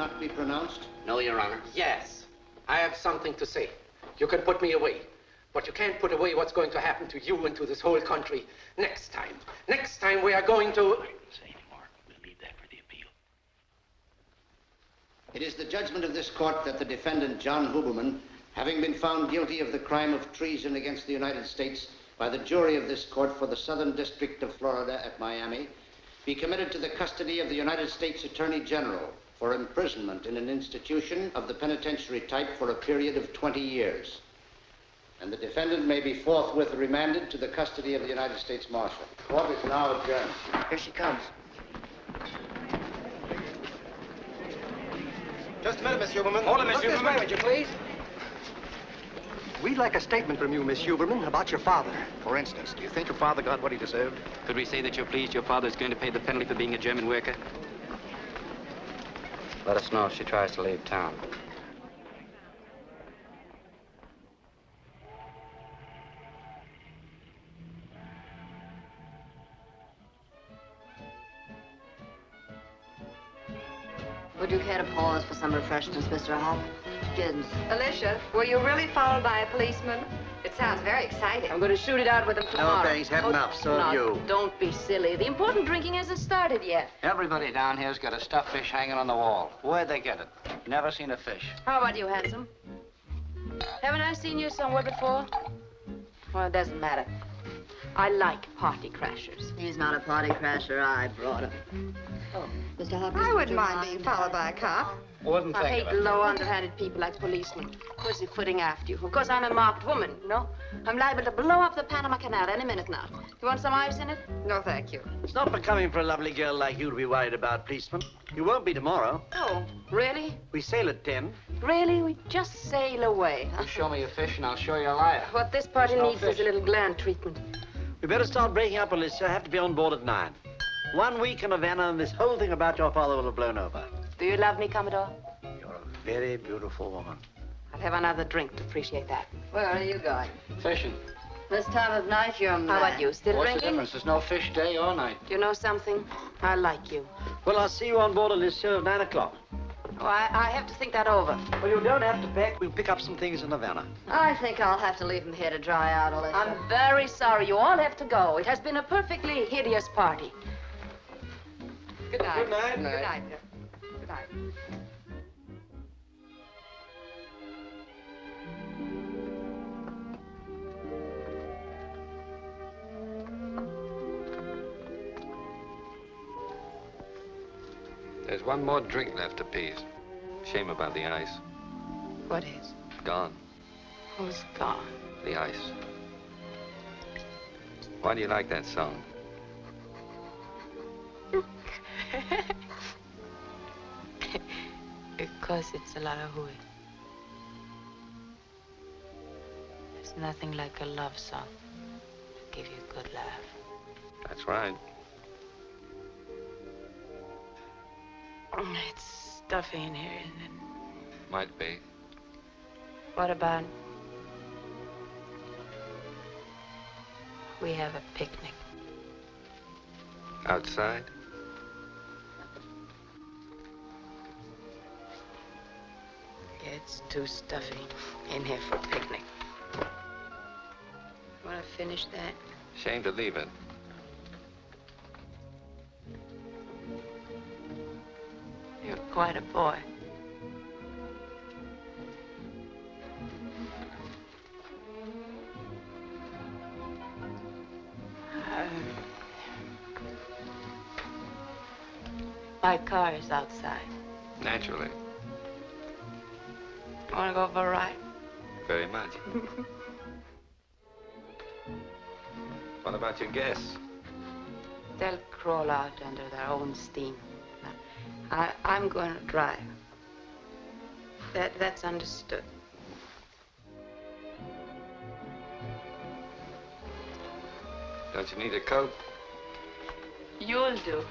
not be pronounced? No, Your Honor. Yes. I have something to say. You can put me away. But you can't put away what's going to happen to you and to this whole country next time. Next time we are going to... I won't say anymore. We'll leave that for the appeal. It is the judgment of this court that the defendant, John Huberman, having been found guilty of the crime of treason against the United States by the jury of this court for the Southern District of Florida at Miami, be committed to the custody of the United States Attorney General for imprisonment in an institution of the penitentiary type for a period of 20 years. And the defendant may be forthwith remanded to the custody of the United States Marshal. Court is now adjourned. Here she comes. Just a minute, Miss Huberman. Hold it, Miss Look this way, Huberman. would you please? We'd like a statement from you, Miss Huberman, about your father. For instance, do you think your father got what he deserved? Could we say that you're pleased your father is going to pay the penalty for being a German worker? Let us know if she tries to leave town. Would you care to pause for some refreshments, Mr. Hall? Kids. Alicia, were you really followed by a policeman? It sounds very exciting. I'm going to shoot it out with him tomorrow. No, thanks. Had enough. So have you. Don't be silly. The important drinking hasn't started yet. Everybody down here's got a stuffed fish hanging on the wall. Where'd they get it? Never seen a fish. How about you, handsome? Haven't I seen you somewhere before? Well, it doesn't matter. I like party crashers. He's not a party crasher. I brought him. Oh, Mr. Hopkins. I wouldn't mind being followed by a cop. Wouldn't I think hate of it. low, underhanded people like policemen. Pussyfooting after you. Of course, I'm a marked woman, you know? I'm liable to blow up the Panama Canal any minute now. You want some ice in it? No, thank you. It's not becoming for a lovely girl like you to be worried about policemen. You won't be tomorrow. Oh, really? We sail at 10. Really? We just sail away, huh? You show me a fish and I'll show you a liar. What this party No needs fish. is a little gland treatment. We better start breaking up, Alicia. I have to be on board at 9. 1 week in Havana and this whole thing about your father will have blown over. Do you love me, Commodore? You're a very beautiful woman. I'll have another drink to appreciate that. Where are you going? Fishing. This time of night, you're mad. How about you? Still What's the drinking? difference? There's no fish day or night. You know something? I like you. Well, I'll see you on board, Alicia, at 9 o'clock. Oh, I have to think that over. Well, you don't have to pack. We'll pick up some things in Havana. I think I'll have to leave him here to dry out, Alicia. I'm very sorry. You all have to go. It has been a perfectly hideous party. Good night. Good night. Good night. Good night. There's one more drink left apiece. Shame about the ice. What is? Gone. Who's gone? The ice. Why do you like that song? Because it's a lot of hooey. There's nothing like a love song to give you a good laugh. That's right. It's stuffy in here, isn't it? Might be. What about we have a picnic? Outside? Yeah, it's too stuffy in here for a picnic. Want to finish that? Shame to leave it. You're quite a boy. My car is outside. Naturally. Want to go for a ride? Very much. What about your guests? They'll crawl out under their own steam. I'm going to drive. That's understood. Don't you need a coat? You'll do.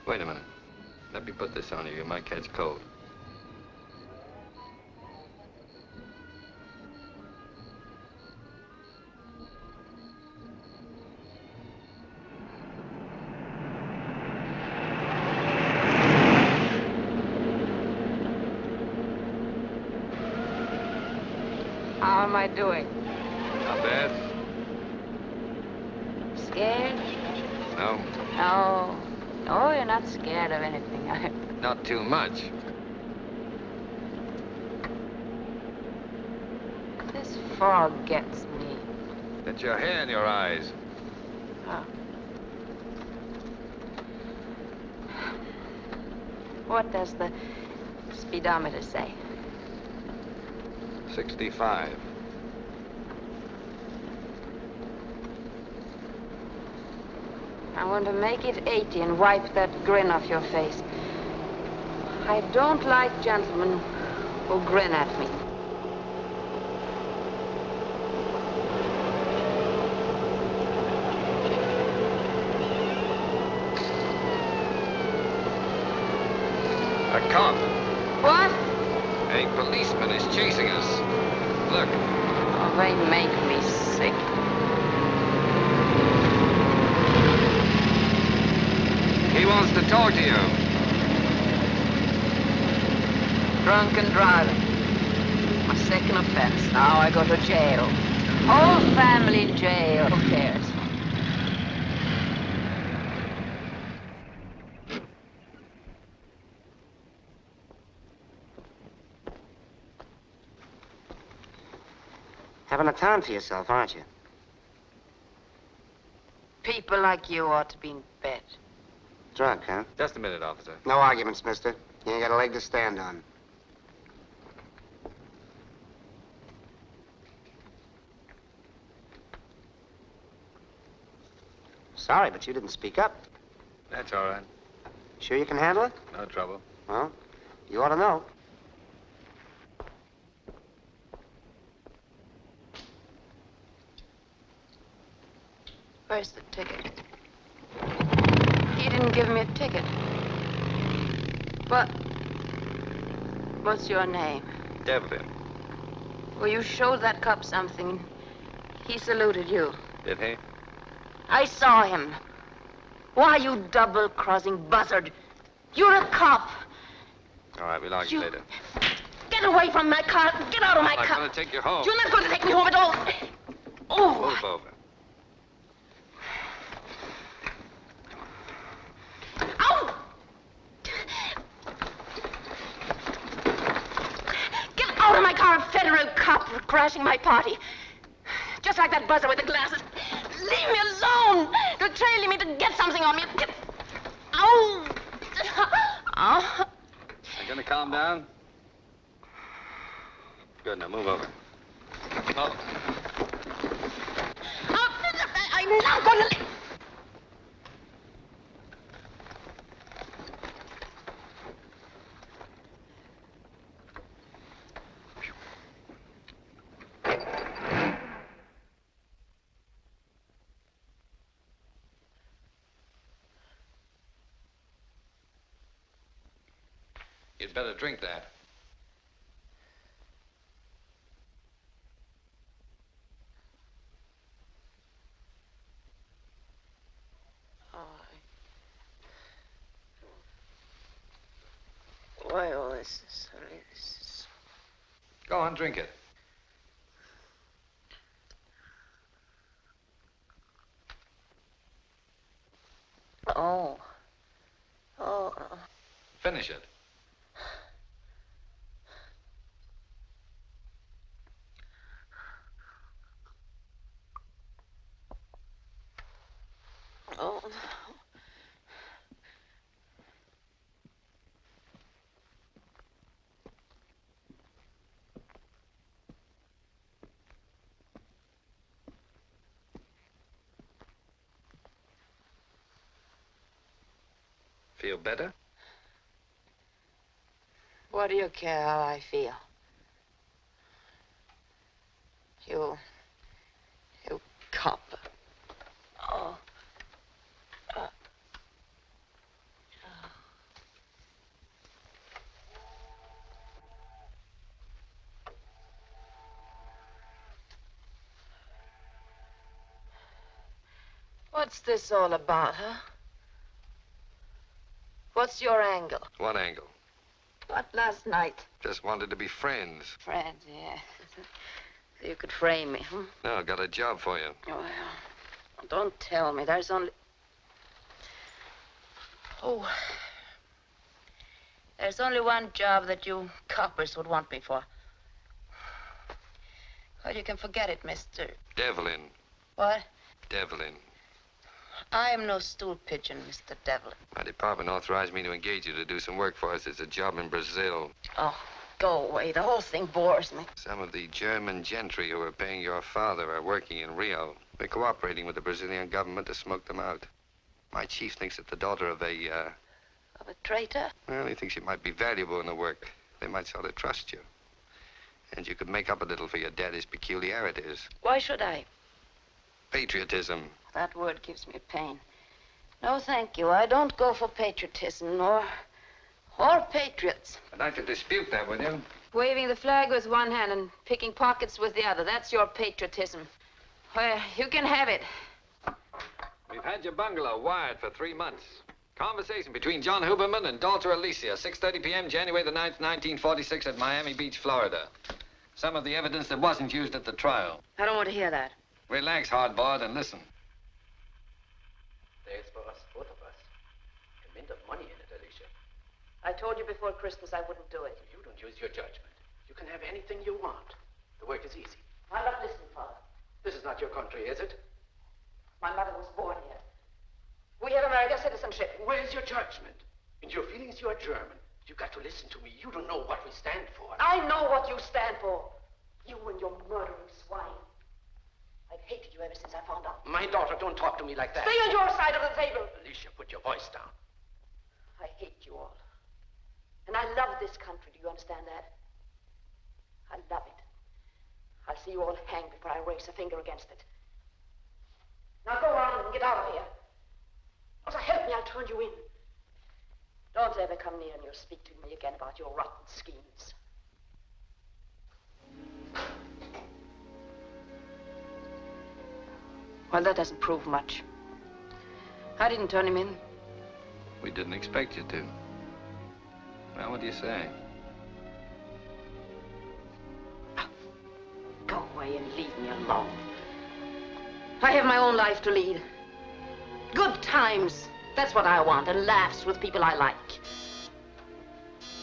Wait a minute. Let me put this on you. You might catch cold. am I doing? Not bad. Scared? No, No. No, you're not scared of anything. not too much. This fog gets me. Get your hair in your eyes. Oh. What does the speedometer say? 65. I want to make it 80 and wipe that grin off your face. I don't like gentlemen who grin at me. A cop. What? A policeman is chasing us. Look. Oh, they make me sick. He wants to talk to you. Drunken driving. My second offense. Now I go to jail. Whole family in jail. Who cares? Having a time for yourself, aren't you? People like you ought to be in bed. Drunk, huh? Just a minute, officer. No arguments, mister. You ain't got a leg to stand on. Sorry, but you didn't speak up. That's all right. Sure you can handle it? No trouble. Well, you ought to know. Where's the ticket? He didn't give me a ticket. What's your name? Devlin. Well, you showed that cop something. He saluted you. Did he? I saw him. Why, you double-crossing buzzard? You're a cop. All right, we'll argue later. Get away from my car. Get out of my I'm car. going to take you home. You're not going to take me home at all. Oh. Move over. Ow! Get out of my car, a federal cop for crashing my party. Just like that buzzer with the glasses. Leave me alone. They're trailing me to get something on me. Get... Ow! Oh. You going to calm down? Good, now move over. Oh. I'm not going to... You'd better drink that. Why all this? Go on, drink it. Oh. Finish it. Oh. Feel better? What do you care how I feel? You cop. Oh. What's this all about, huh? What's your angle? One angle. What, last night? Just wanted to be friends. Friends, yeah. You could frame me, huh? No, got a job for you. Oh, well, don't tell me. There's only... Oh. There's only one job that you coppers would want me for. Well, you can forget it, Mr. Devlin. What? Devlin. I am no stool pigeon, Mr. Devlin. My department authorized me to engage you to do some work for us. It's a job in Brazil. Oh, go away. The whole thing bores me. Some of the German gentry who are paying your father are working in Rio. We're cooperating with the Brazilian government to smoke them out. My chief thinks that the daughter of a, Of a traitor? Well, he thinks you might be valuable in the work. They might sort of trust you. And you could make up a little for your daddy's peculiarities. Why should I? Patriotism. That word gives me a pain. No, thank you. I don't go for patriotism or patriots. I'd like to dispute that with you. Waving the flag with one hand and picking pockets with the other. That's your patriotism. Well, you can have it. We've had your bungalow wired for 3 months. Conversation between John Huberman and daughter Alicia, 6:30 p.m., January the 9th, 1946, at Miami Beach, Florida. Some of the evidence that wasn't used at the trial. I don't want to hear that. Relax, hardboiled, and listen. There's for us, both of us. A mint of money in it, Alicia. I told you before Christmas I wouldn't do it. You don't use your judgment. You can have anything you want. The work is easy. I'm not listening, Father. This is not your country, is it? My mother was born here. We have American citizenship. Where's your judgment? In your feelings, you are German. You've got to listen to me. You don't know what we stand for. I know what you stand for. You and your murdering swine. I've hated you ever since I found out. My daughter, don't talk to me like that. Stay on your side of the table. Alicia, put your voice down. I hate you all. And I love this country. Do you understand that? I love it. I'll see you all hanged before I raise a finger against it. Now go on and get out of here. Or so help me, I'll turn you in. Don't ever come near me or speak to me again about your rotten schemes. Well, that doesn't prove much. I didn't turn him in. We didn't expect you to. Well, what do you say? Go away and leave me alone. I have my own life to lead. Good times. That's what I want. And laughs with people I like.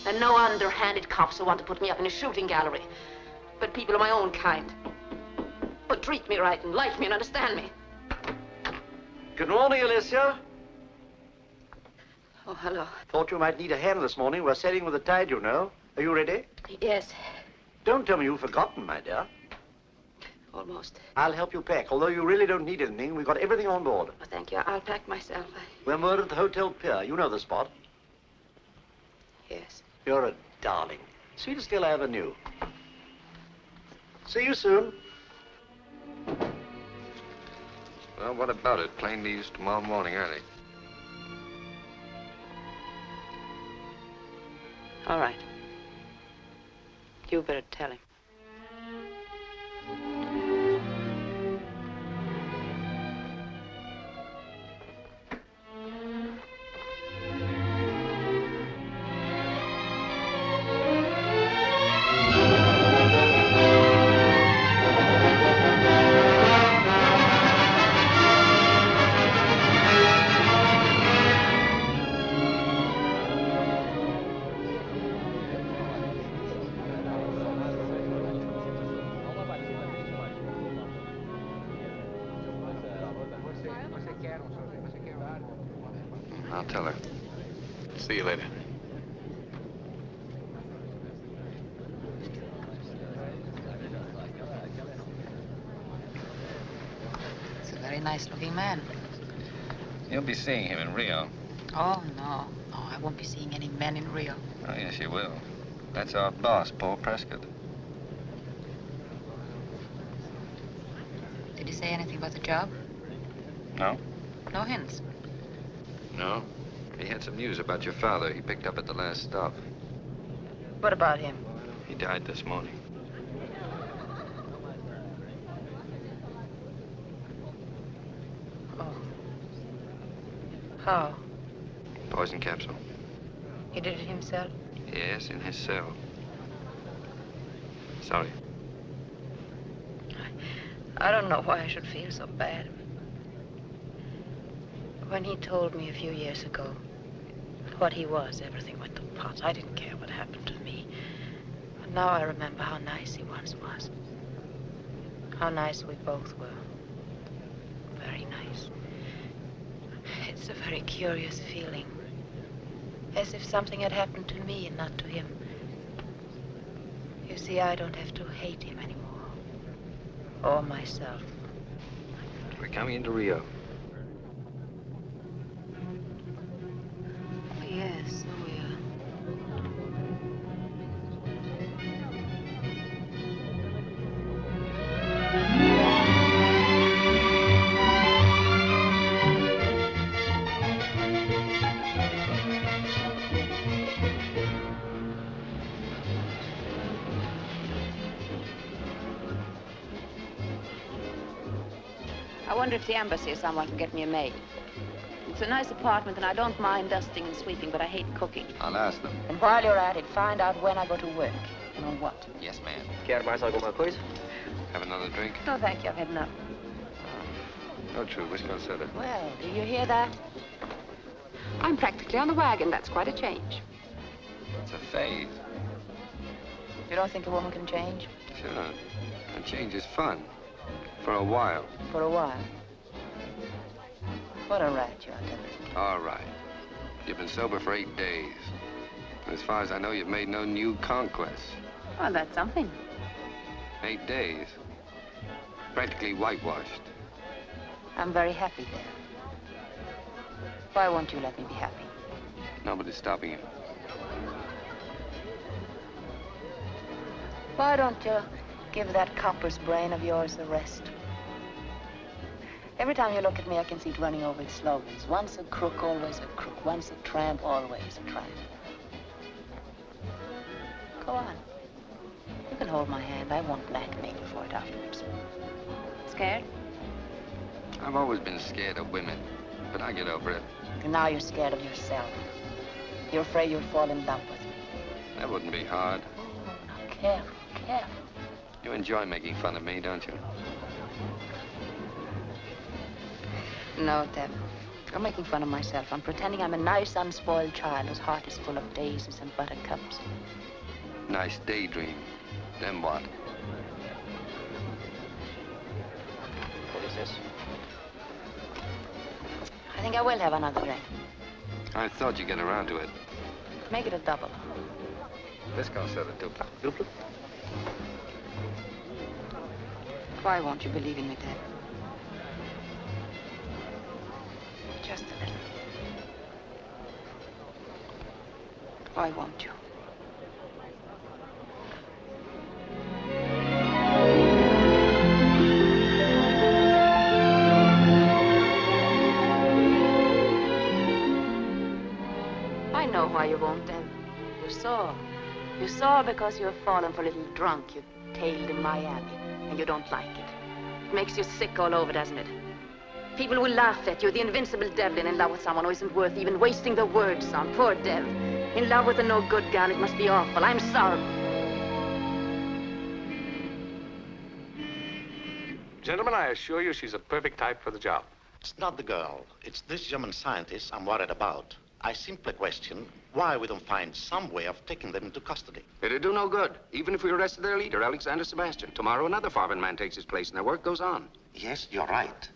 And no underhanded cops who want to put me up in a shooting gallery. But people of my own kind. Who treat me right and like me and understand me. Good morning, Alicia. Oh, hello. Thought you might need a hand this morning. We're sailing with the tide, you know. Are you ready? Yes. Don't tell me you've forgotten, my dear. Almost. I'll help you pack. Although you really don't need anything, we've got everything on board. Oh, thank you. I'll pack myself. We're moored at the Hotel Pier. You know the spot. Yes. You're a darling. Sweetest girl I ever knew. See you soon. Well, what about it? Plane leaves tomorrow morning early. All right. You better tell him. I'll tell her. See you later. He's a very nice-looking man. You'll be seeing him in Rio. Oh, no. No, I won't be seeing any men in Rio. Oh, yes, you will. That's our boss, Paul Prescott. Did he say anything about the job? No? No hints. No. He had some news about your father he picked up at the last stop. What about him? He died this morning. Oh. How? Poison capsule. He did it himself? Yes, in his cell. Sorry. I don't know why I should feel so bad. When he told me a few years ago what he was, everything went to pot. I didn't care what happened to me. But now I remember how nice he once was. How nice we both were. Very nice. It's a very curious feeling. As if something had happened to me and not to him. You see, I don't have to hate him anymore. Or myself. We're coming into Rio. Yes, oh yeah. I wonder if the embassy or someone can get me a maid. It's a nice apartment, and I don't mind dusting and sweeping, but I hate cooking. I'll ask them. And while you're at it, find out when I go to work and on what. Yes, ma'am. Quer mais alguma coisa? Have another drink? No, thank you. I've had enough. No, true. Whiskey on soda. Well, do you hear that? I'm practically on the wagon. That's quite a change. It's a phase. You don't think a woman can change? Sure. And change is fun. For a while. For a while. What a rat you are, Devlin. All right. You've been sober for 8 days. As far as I know, you've made no new conquests. Well, that's something. 8 days. Practically whitewashed. I'm very happy there. Why won't you let me be happy? Nobody's stopping you. Why don't you give that copper's brain of yours a rest? Every time you look at me, I can see it running over its slogans. Once a crook, always a crook. Once a tramp, always a tramp. Go on. You can hold my hand. I won't blackmail you for it afterwards. Scared? I've always been scared of women, but I get over it. And now you're scared of yourself. You're afraid you'll fall in love with me. That wouldn't be hard. Oh, now careful, careful. You enjoy making fun of me, don't you? No, Deb. I'm making fun of myself. I'm pretending I'm a nice, unspoiled child whose heart is full of daisies and buttercups. Nice daydream. Then what? What is this? I think I will have another drink. I thought you'd get around to it. Make it a double. Whiskey on soda, duplo. Duplo? Why won't you believe in me, Deb? Just a little. Why won't you? I know why you won't, Deb. You saw. You saw because you're fallen for a little drunk you tailed in Miami, and you don't like it. It makes you sick all over, doesn't it? People will laugh at you, the invincible Devlin in love with someone who isn't worth even wasting the words on. Poor Dev. In love with a no-good gal, it must be awful. I'm sorry. Gentlemen, I assure you she's a perfect type for the job. It's not the girl. It's this German scientist I'm worried about. I simply question why we don't find some way of taking them into custody. It'd do no good, even if we arrested their leader, Alexander Sebastian. Tomorrow, another foreign man takes his place, and their work goes on. Yes, you're right.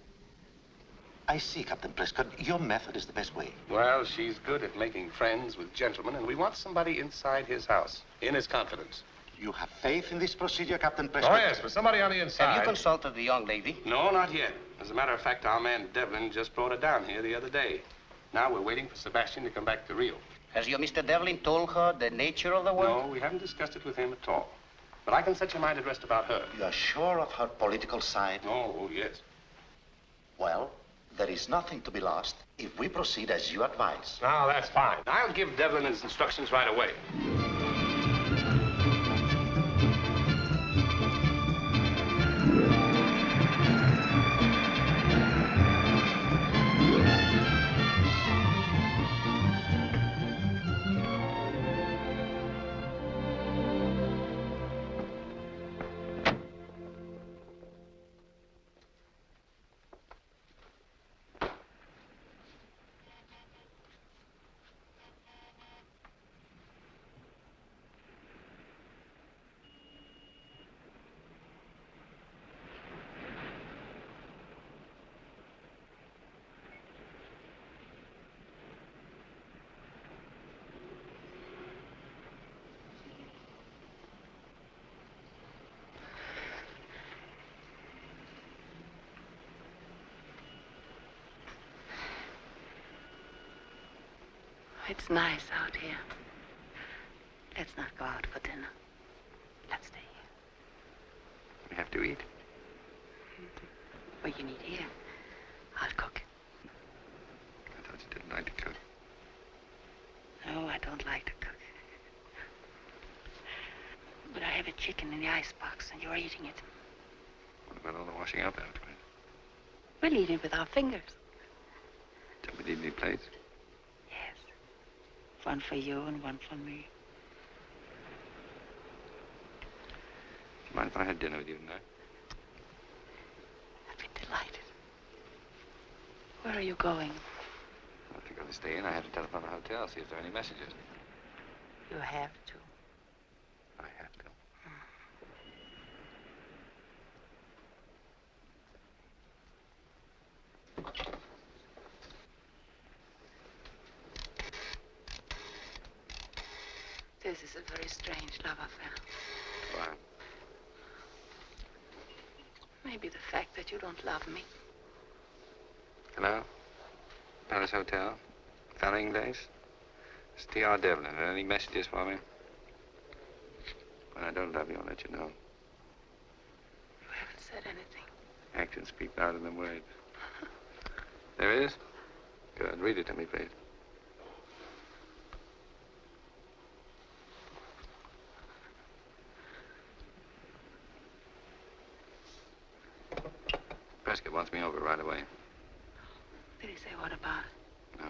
I see, Captain Prescott. Your method is the best way. Well, she's good at making friends with gentlemen, and we want somebody inside his house, in his confidence. You have faith in this procedure, Captain Prescott? Oh, yes, but somebody on the inside. Have you consulted the young lady? No, not yet. As a matter of fact, our man Devlin just brought her down here the other day. Now we're waiting for Sebastian to come back to Rio. Has your Mr. Devlin told her the nature of the work? No, we haven't discussed it with him at all. But I can set your mind at rest about her. You are sure of her political side? Oh, yes. Well, there is nothing to be lost if we proceed as you advise. Now, that's fine. I'll give Devlin his instructions right away. It's nice out here. Let's not go out for dinner. Let's stay here. We have to eat. Well, you need here. I'll cook. I thought you didn't like to cook. No, I don't like to cook. But I have a chicken in the icebox, and you're eating it. What about all the washing up afterwards? We'll eat it with our fingers. Do we need any plates? Yes. One for you and one for me. Do you mind if I had dinner with you tonight? I'd be delighted. Where are you going? If you're going to stay in, I have to telephone the hotel, see if there are any messages. You have to. I have to. This is a very strange love affair. Why? Maybe the fact that you don't love me. Hello? Palace Hotel? Fanning Days? It's T.R. Devlin. Any messages for me? When I don't love you, I'll let you know. You haven't said anything. Actions speak louder than words. There is? Good. Read it to me, please. Prescott wants me over right away. Did he say what about it? No.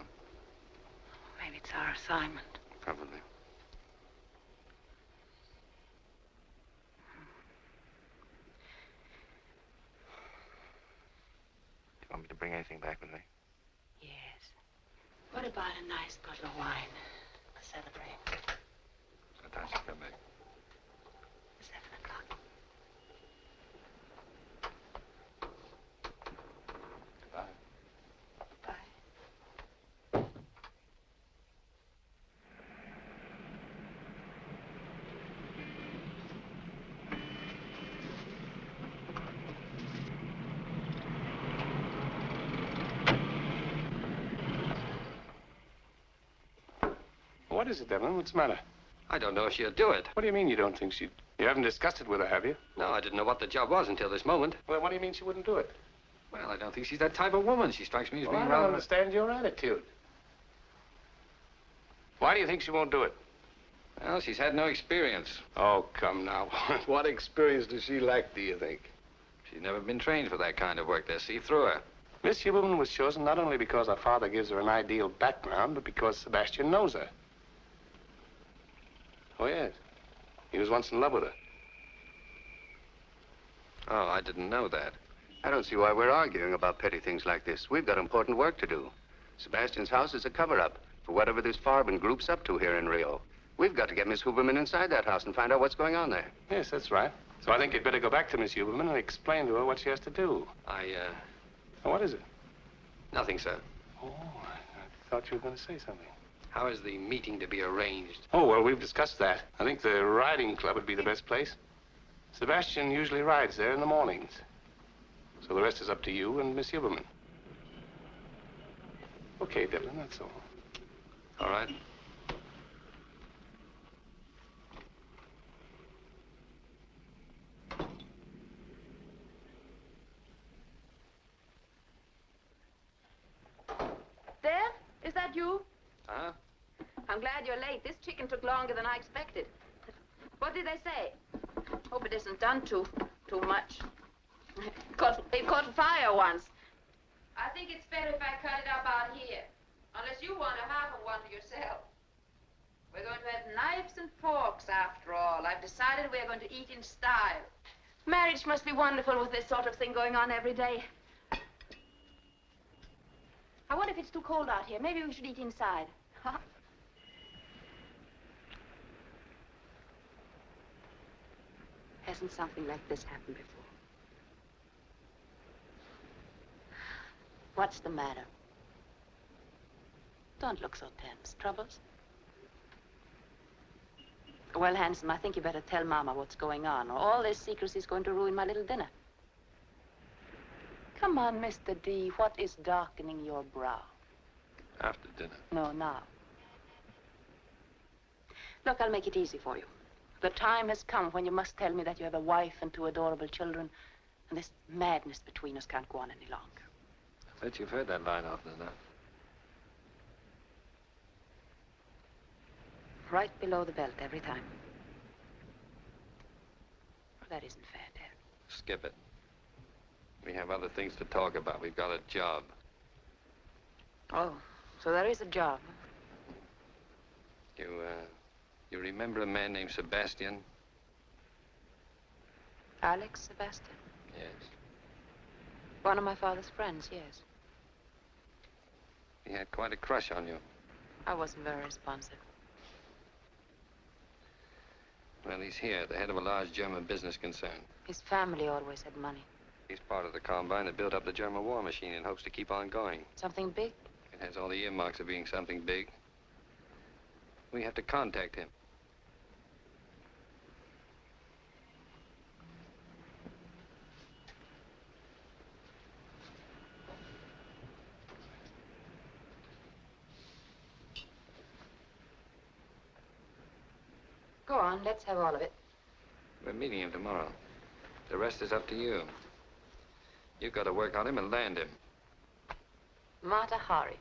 Maybe it's our assignment. Probably. Do you want me to bring anything back with me? Yes. What about a nice bottle of wine to celebrate? What time should I come back? 7 o'clock. Goodbye. Bye. What is it, Devlin? What's the matter? I don't know if she'll do it. What do you mean you don't think she'd... You haven't discussed it with her, have you? No, I didn't know what the job was until this moment. Well, what do you mean she wouldn't do it? Well, I don't think she's that type of woman. She strikes me as Well, I being don't rather... understand your attitude. Why do you think she won't do it? Well, she's had no experience. Oh, come now. What experience does she lack, do you think? She's never been trained for that kind of work. They'll see through her. Miss Huberman was chosen not only because her father gives her an ideal background, but because Sebastian knows her. Oh, yes. He was once in love with her. Oh, I didn't know that. I don't see why we're arguing about petty things like this. We've got important work to do. Sebastian's house is a cover-up for whatever this Farben group's up to here in Rio. We've got to get Miss Huberman inside that house and find out what's going on there. Yes, that's right. So I think you'd better go back to Miss Huberman and explain to her what she has to do. Oh, what is it? Nothing, sir. Oh, I thought you were going to say something. How is the meeting to be arranged? Oh, well, we've discussed that. I think the riding club would be the best place. Sebastian usually rides there in the mornings. So the rest is up to you and Miss Huberman. Okay, Devlin, that's all. All right. There? Is that you? Huh? I'm glad you're late. This chicken took longer than I expected. What did they say? Hope it isn't done too much. It caught fire once. I think it's better if I cut it up out here. Unless you want a half of one to yourself. We're going to have knives and forks after all. I've decided we're going to eat in style. Marriage must be wonderful with this sort of thing going on every day. I wonder if it's too cold out here. Maybe we should eat inside. Huh? Hasn't something like this happened before? What's the matter? Don't look so tense. Troubles? Well, handsome, I think you better tell Mama what's going on, or all this secrecy is going to ruin my little dinner. Come on, Mr. D. What is darkening your brow? After dinner. No, now. Look, I'll make it easy for you. The time has come when you must tell me that you have a wife and 2 adorable children, and this madness between us can't go on any longer. I bet you've heard that line often enough. Right below the belt every time. Well, that isn't fair, Dad. Skip it. We have other things to talk about. We've got a job. Oh, so there is a job. You remember a man named Sebastian? Alex Sebastian? Yes. One of my father's friends, yes. He had quite a crush on you. I wasn't very responsive. Well, he's here, the head of a large German business concern. His family always had money. He's part of the combine that built up the German war machine and hopes to keep on going. Something big? It has all the earmarks of being something big. We have to contact him. Go on, let's have all of it. We're meeting him tomorrow. The rest is up to you. You've got to work on him and land him. Mata Hari.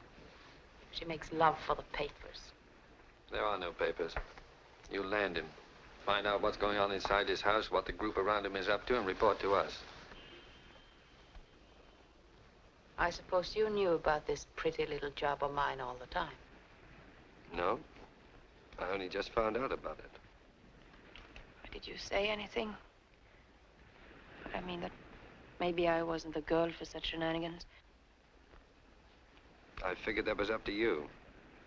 She makes love for the papers. There are no papers. You land him. Find out what's going on inside his house, what the group around him is up to, and report to us. I suppose you knew about this pretty little job of mine all the time. No. I only just found out about it. Did you say anything? I mean that maybe I wasn't the girl for such shenanigans. I figured that was up to you,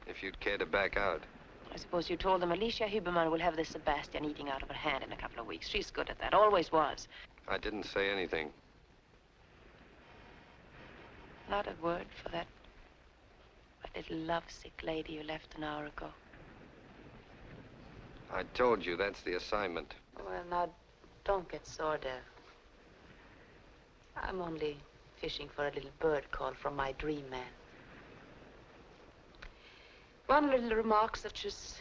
if you'd care to back out. I suppose you told them Alicia Huberman will have this Sebastian eating out of her hand in a couple of weeks. She's good at that, always was. I didn't say anything. Not a word for that little lovesick lady you left an hour ago. I told you that's the assignment. Well, now, don't get sore, Dev. I'm only fishing for a little bird call from my dream man. One little remark such as,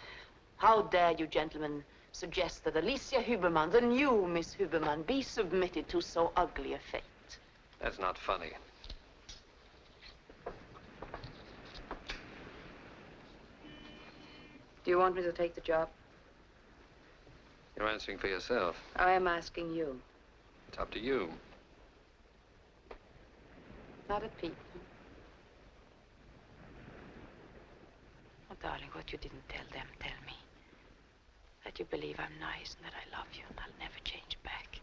how dare you gentlemen suggest that Alicia Huberman, the new Miss Huberman, be submitted to so ugly a fate? That's not funny. Do you want me to take the job? You're answering for yourself. I am asking you. It's up to you. Not a peep. Oh, darling, what you didn't tell them, tell me. That you believe I'm nice and that I love you and I'll never change back.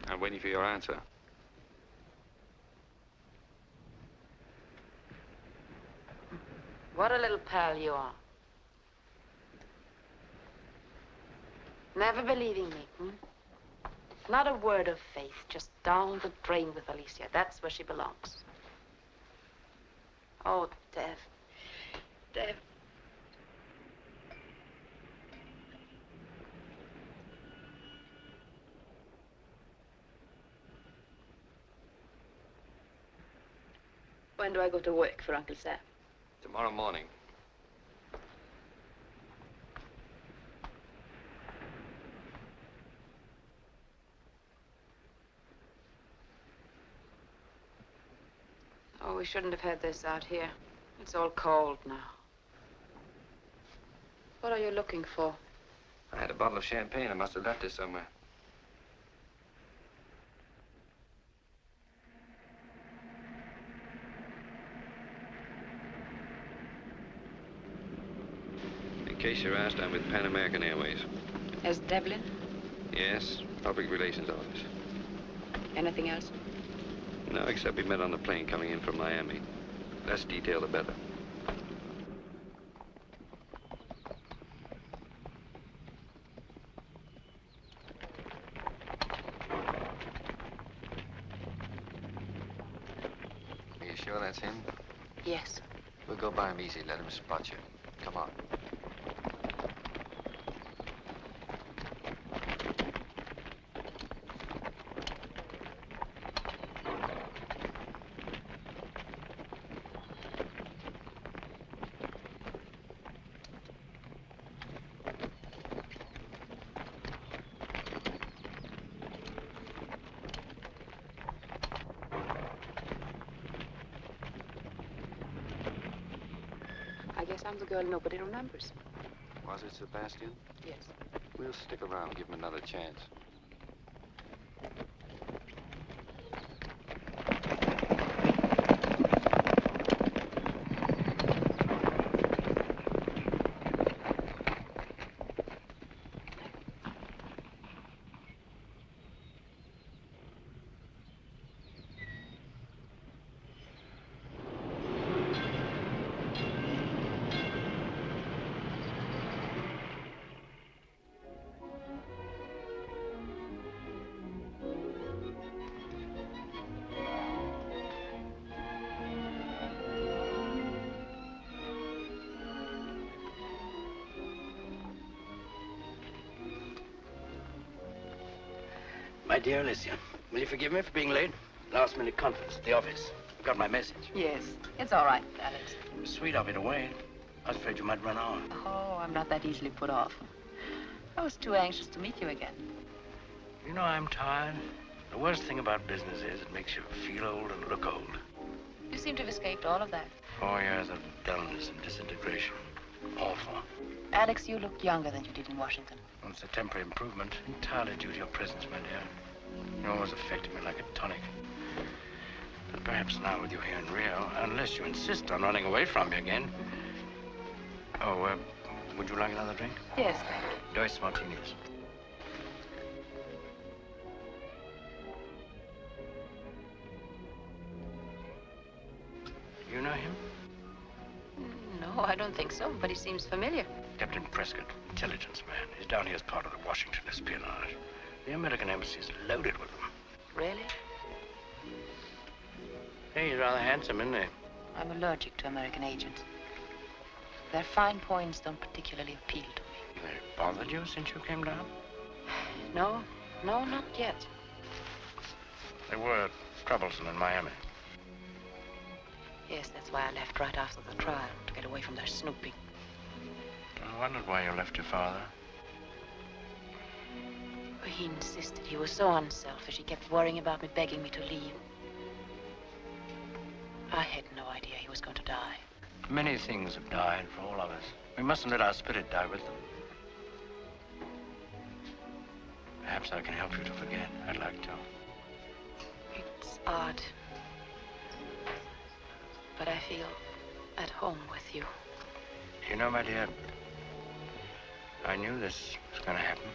I'm waiting for your answer. What a little pal you are. Never believing me, hmm? Not a word of faith, just down the drain with Alicia. That's where she belongs. Oh, Dev. Dev. When do I go to work for Uncle Sam? Tomorrow morning. Oh, we shouldn't have had this out here. It's all cold now. What are you looking for? I had a bottle of champagne. I must have left it somewhere. In case you're asked, I'm with Pan American Airways. As Devlin? Yes, public relations office. Anything else? No, except we met on the plane coming in from Miami. Less detail, the better. Are you sure that's him? Yes. We'll go by him easy. Let him spot you. Come on. guess I'm the girl nobody remembers. Was it Sebastian? Yes. We'll stick around, give him another chance. My dear Alicia, will you forgive me for being late? Last minute conference at the office. You got my message. Yes, it's all right, Alex. It was sweet of you to wait. I was afraid you might run on. Oh, I'm not that easily put off. I was too anxious to meet you again. You know, I'm tired. The worst thing about business is it makes you feel old and look old. You seem to have escaped all of that. 4 years of dullness and disintegration. Awful. Alex, you look younger than you did in Washington. Well, it's a temporary improvement, entirely due to your presence, my dear. You always affected me like a tonic. But perhaps now with you here in Rio, unless you insist on running away from me again. Oh, would you like another drink? Yes. Dos martinis. You know him? No, I don't think so, but he seems familiar. Captain Prescott, intelligence man. He's down here as part of the Washington espionage. The American embassy is loaded with them. Really? Hey, he's rather handsome, isn't he? I'm allergic to American agents. Their fine points don't particularly appeal to me. They bothered you since you came down? No, not yet. They were troublesome in Miami. Yes, that's why I left right after the trial, to get away from their snooping. I wondered why you left your father. He insisted. He was so unselfish. He kept worrying about me, begging me to leave. I had no idea he was going to die. Many things have died for all of us. We mustn't let our spirit die with them. Perhaps I can help you to forget. I'd like to. It's odd. But I feel at home with you. You know, my dear, I knew this was going to happen.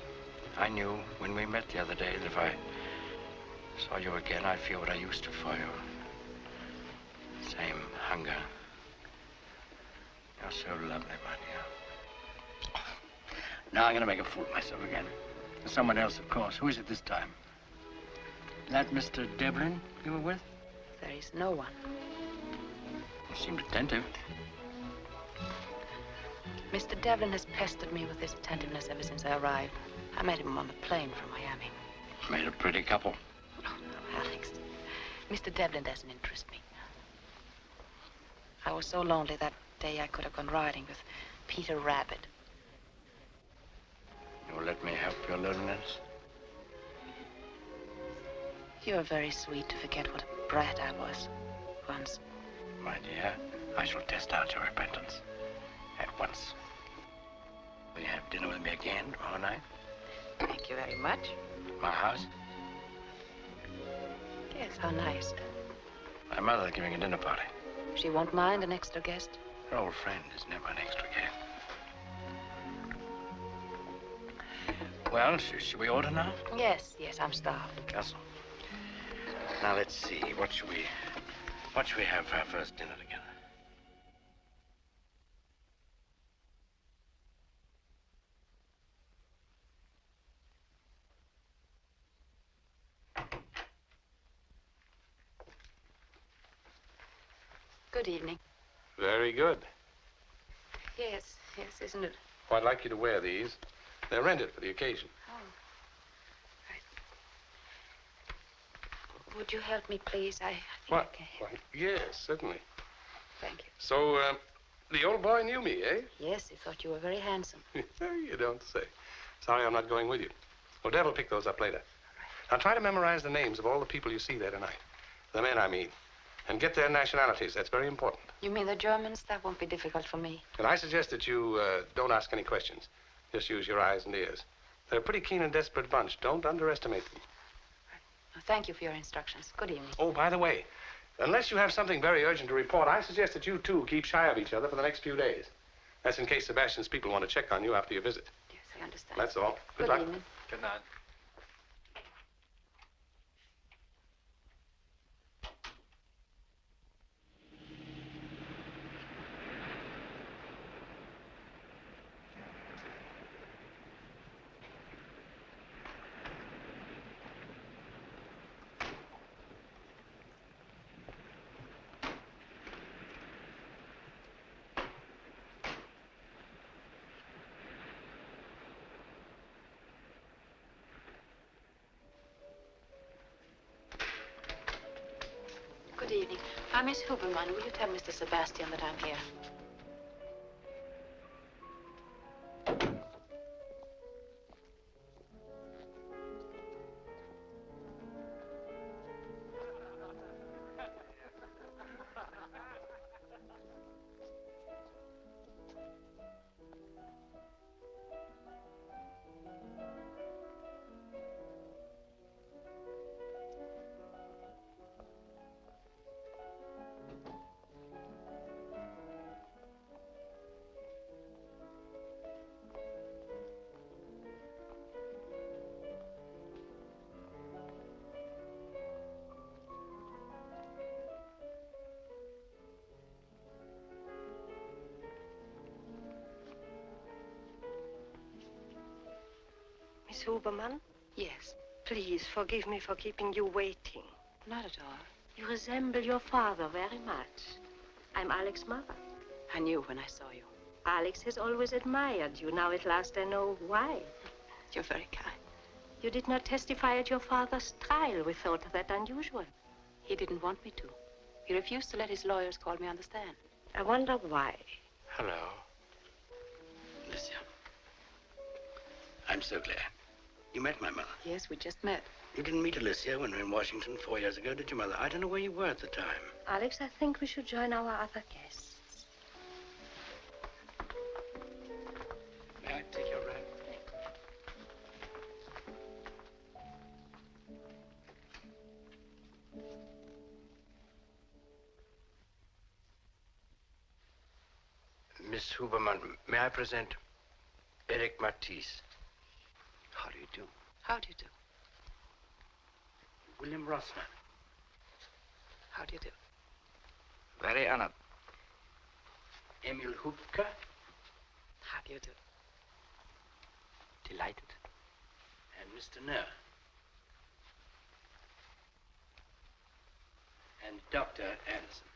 I knew when we met the other day that if I saw you again, I'd feel what I used to for you. Same hunger. You're so lovely, my dear. Now I'm going to make a fool of myself again. Someone else, of course. Who is it this time? That Mr. Devlin you were with? There is no one. You seemed attentive. Mr. Devlin has pestered me with this attentiveness ever since I arrived. I met him on the plane from Miami. Made a pretty couple. Oh, no, Alex. Mr. Devlin doesn't interest me. I was so lonely that day I could have gone riding with Peter Rabbit. You'll let me help your loneliness? You're very sweet to forget what a brat I was once. My dear, I shall test out your repentance. At once. Will you have dinner with me again tomorrow night? Thank you very much. My house? Yes, how nice. My mother's giving a dinner party. She won't mind an extra guest? Her old friend is never an extra guest. Well, should we order now? Yes, I'm starved. Castle. Now, let's see. What should we have for our first dinner together? Good evening. Very good. Yes, isn't it? Well, I'd like you to wear these. They're rented for the occasion. Oh. Right. Would you help me, please? I think What? I can. Well, yes, certainly. Thank you. So, the old boy knew me, eh? Yes, he thought you were very handsome. You don't say. Sorry I'm not going with you. Well, Dad will pick those up later. Now, try to memorize the names of all the people you see there tonight. The men, I mean. And get their nationalities. That's very important. You mean the Germans? That won't be difficult for me. And I suggest that you don't ask any questions. Just use your eyes and ears. They're a pretty keen and desperate bunch. Don't underestimate them. Thank you for your instructions. Good evening. Oh, by the way, unless you have something very urgent to report, I suggest that you two keep shy of each other for the next few days. That's in case Sebastian's people want to check on you after your visit. Yes, I understand. That's all. Good Good luck. evening. Good night. Good evening. Miss Huberman, will you tell Mr. Sebastian that I'm here? Miss Huberman? Yes. Please forgive me for keeping you waiting. Not at all. You resemble your father very much. I'm Alex's mother. I knew when I saw you. Alex has always admired you. Now at last I know why. You're very kind. You did not testify at your father's trial. We thought that unusual. He didn't want me to. He refused to let his lawyers call me on the stand. I wonder why. Hello. Alicia. I'm so glad. You met my mother. Yes, we just met. You didn't meet Alicia when we were in Washington 4 years ago, did you, Mother? I don't know where you were at the time. Alex, I think we should join our other guests. May I take your rag? Miss Huberman, may I present Eric Matisse? How do you do? How do you do? William Rossner. How do you do? Very honored. Emil Hubka. How do you do? Delighted. And Mr. Nair. And Dr. Anderson.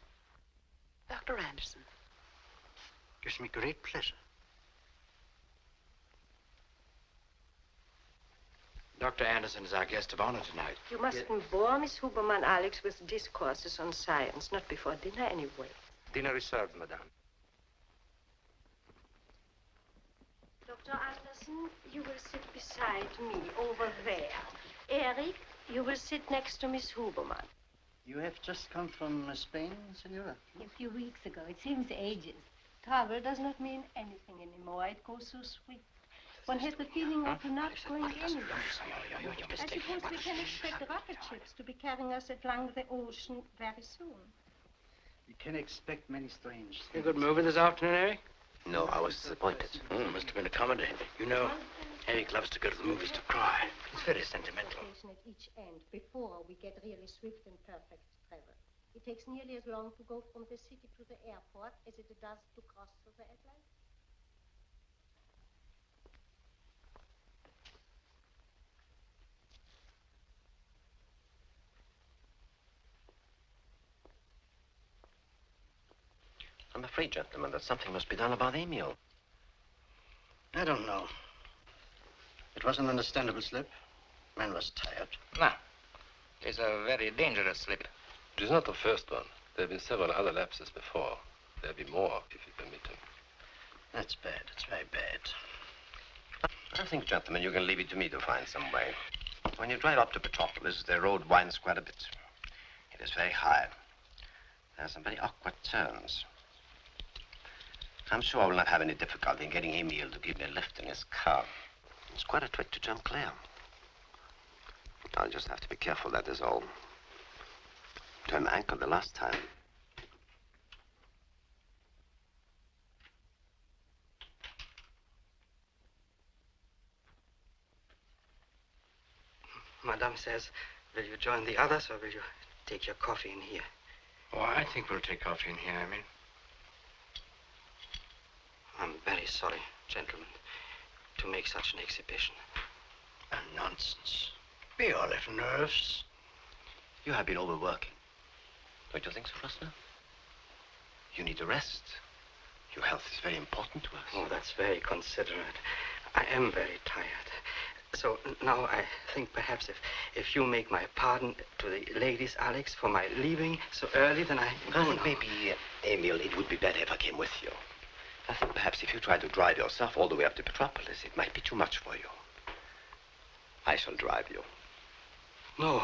Dr. Anderson. Gives me great pleasure. Dr. Anderson is our guest of honor tonight. You mustn't bore Miss Huberman, Alex, with discourses on science. Not before dinner, anyway. Dinner is served, madame. Dr. Anderson, you will sit beside me over there. Eric, you will sit next to Miss Huberman. You have just come from Spain, Senora? A few weeks ago. It seems ages. Travel does not mean anything anymore. It goes so swift. One has the feeling of not going anywhere. I suppose we can expect rocket ships to be carrying us along the ocean very soon. We can expect many strange A things. good movie this afternoon, Eric? No, I was disappointed. Must have been a comedy. You know, Eric loves to go to the movies to cry. He's very sentimental. Station at each end before we get really swift and perfect travel. It takes nearly as long to go from the city to the airport as it does to cross the Atlantic. I'm afraid, gentlemen, that something must be done about Emil. I don't know. It was an understandable slip. Man was tired. No. It's a very dangerous slip. It is not the first one. There have been several other lapses before. There'll be more, if you permit him. That's bad. It's very bad. I think, gentlemen, you can leave it to me to find some way. When you drive up to Petropolis, the road winds quite a bit. It is very high. There are some very awkward turns. I'm sure I will not have any difficulty in getting Emile to give me a lift in his car. It's quite a trick to jump clear. I'll just have to be careful, that is all. Turned my ankle the last time. Madame says, will you join the others or will you take your coffee in here? Oh, I think we'll take coffee in here, I mean. I'm very sorry, gentlemen, to make such an exhibition. Nonsense. Be all little nerves. You have been overworking. Don't you think so, Rosner? You need a rest. Your health is very important to us. Oh, that's very considerate. I am very tired. So now I think perhaps if you make my pardon to the ladies, Alex, for my leaving so early, then I think maybe, Emile, it would be better if I came with you. I think perhaps if you try to drive yourself all the way up to Petropolis, it might be too much for you. I shall drive you. No.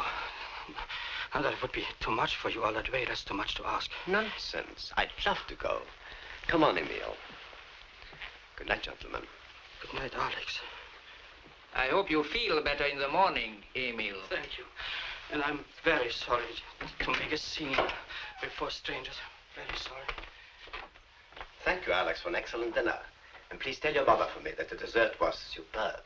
No, that would be too much for you all that way. That's too much to ask. Nonsense. I'd love to go. Come on, Emile. Good night, gentlemen. Good night, Alex. I hope you feel better in the morning, Emile. Thank you. And I'm very sorry to make a scene before strangers. Very sorry. Thank you, Alex, for an excellent dinner. And please tell your mother for me that the dessert was superb.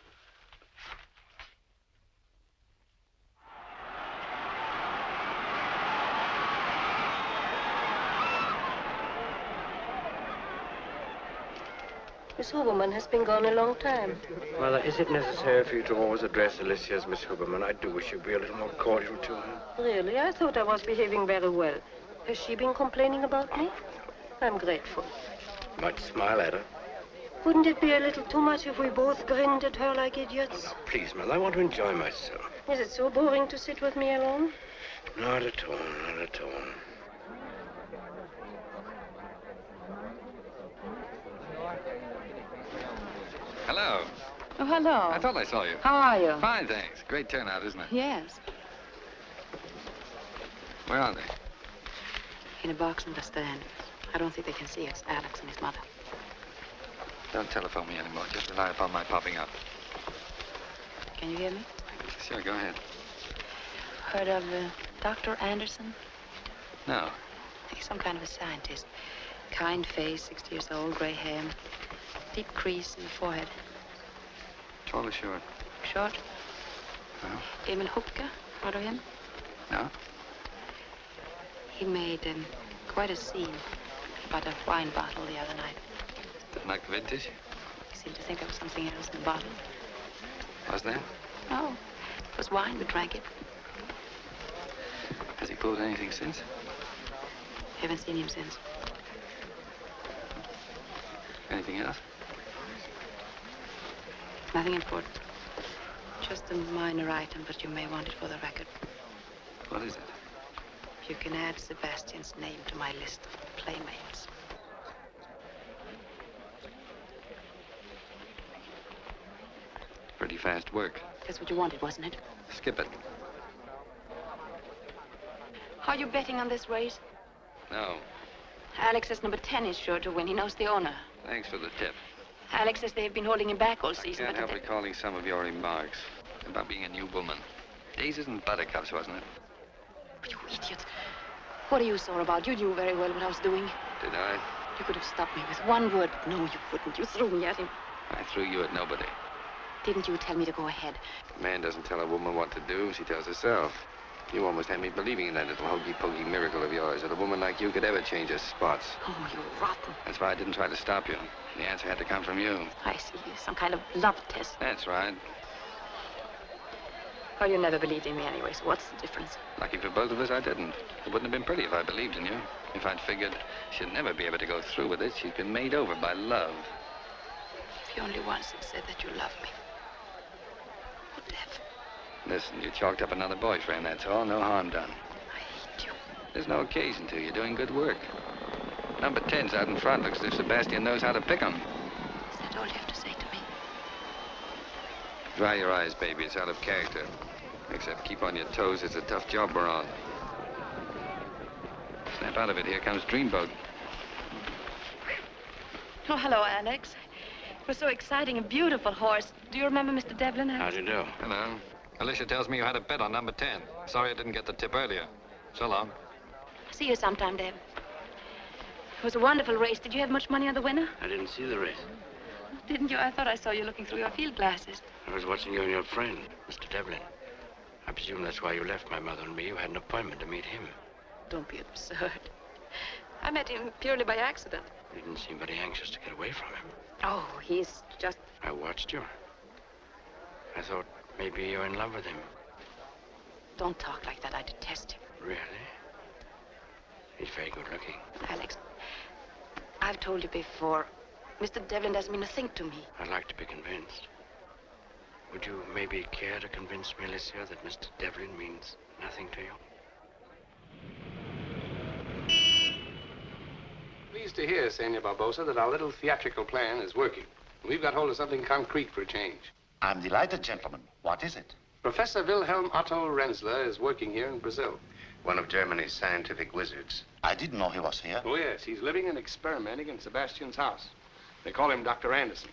Miss Huberman has been gone a long time. Mother, is it necessary for you to always address Alicia as Miss Huberman? I do wish you'd be a little more cordial to her. Really? I thought I was behaving very well. Has she been complaining about me? I'm grateful. Might smile at her. Wouldn't it be a little too much if we both grinned at her like idiots? Now, please, Mother, I want to enjoy myself. Is it so boring to sit with me alone? Not at all, not at all. Hello. Oh, hello. I thought I saw you. How are you? Fine, thanks. Great turnout, isn't it? Yes. Where are they? In a box in the stand. I don't think they can see us, Alex and his mother. Don't telephone me anymore. Just rely upon my popping up. Can you hear me? Sure, go ahead. Heard of Dr. Anderson? No. He's some kind of a scientist. Kind face, 60 years old, gray hair. Deep crease in the forehead. Tall or short? Short. No. Emil Hupke, heard of him? No. He made quite a scene about a wine bottle the other night. Didn't like the vintage? He seemed to think there was something else in the bottle. Was there? No. It was wine. We drank it. Has he pulled anything since? Haven't seen him since. Anything else? Nothing important. Just a minor item, but you may want it for the record. What is it? You can add Sebastian's name to my list of playmates. Pretty fast work. That's what you wanted, wasn't it? Skip it. Are you betting on this race? No. Alex says number 10 is sure to win. He knows the owner. Thanks for the tip. Alex says they've been holding him back all season. I can't help recalling some of your remarks about being a new woman. Daisies and buttercups, wasn't it? You idiot. What are you sore about? You knew very well what I was doing. Did I? You could have stopped me with one word, but no, you wouldn't. You threw me at him. I threw you at nobody. Didn't you tell me to go ahead? A man doesn't tell a woman what to do, she tells herself. You almost had me believing in that little hokey-pokey miracle of yours, that a woman like you could ever change her spots. Oh, you're rotten. That's why I didn't try to stop you. The answer had to come from you. I see. Some kind of love test. That's right. Well, you never believed in me anyway, so what's the difference? Lucky for both of us, I didn't. It wouldn't have been pretty if I believed in you. If I'd figured she'd never be able to go through with it, she'd been made over by love. If you only once had said that you loved me. What the heck? Listen, you chalked up another boyfriend, that's all. No harm done. I hate you. There's no occasion to. You're doing good work. Number 10's out in front. Looks as if Sebastian knows how to pick 'em. Is that all you have to say to me? Dry your eyes, baby. It's out of character. Except keep on your toes. It's a tough job we're on. Snap out of it. Here comes Dreamboat. Oh, hello, Alex. It was so exciting. A beautiful horse. Do you remember Mr. Devlin? How do you do? Hello. Alicia tells me you had a bet on number 10. Sorry I didn't get the tip earlier. So long. See you sometime, Deb. It was a wonderful race. Did you have much money on the winner? I didn't see the race. Didn't you? I thought I saw you looking through your field glasses. I was watching you and your friend, Mr. Devlin. I presume that's why you left my mother and me. You had an appointment to meet him. Don't be absurd. I met him purely by accident. You didn't seem very anxious to get away from him. Oh, he's just... I watched you. I thought maybe you're in love with him. Don't talk like that. I detest him. Really? He's very good looking. Alex, I've told you before, Mr. Devlin doesn't mean a thing to me. I'd like to be convinced. Would you maybe care to convince me, Alicia, that Mr. Devlin means nothing to you? Pleased to hear, Senor Barbosa, that our little theatrical plan is working. We've got hold of something concrete for a change. I'm delighted, gentlemen. What is it? Professor Wilhelm Otto Renzler is working here in Brazil. One of Germany's scientific wizards. I didn't know he was here. Oh, yes. He's living and experimenting in Sebastian's house. They call him Dr. Anderson.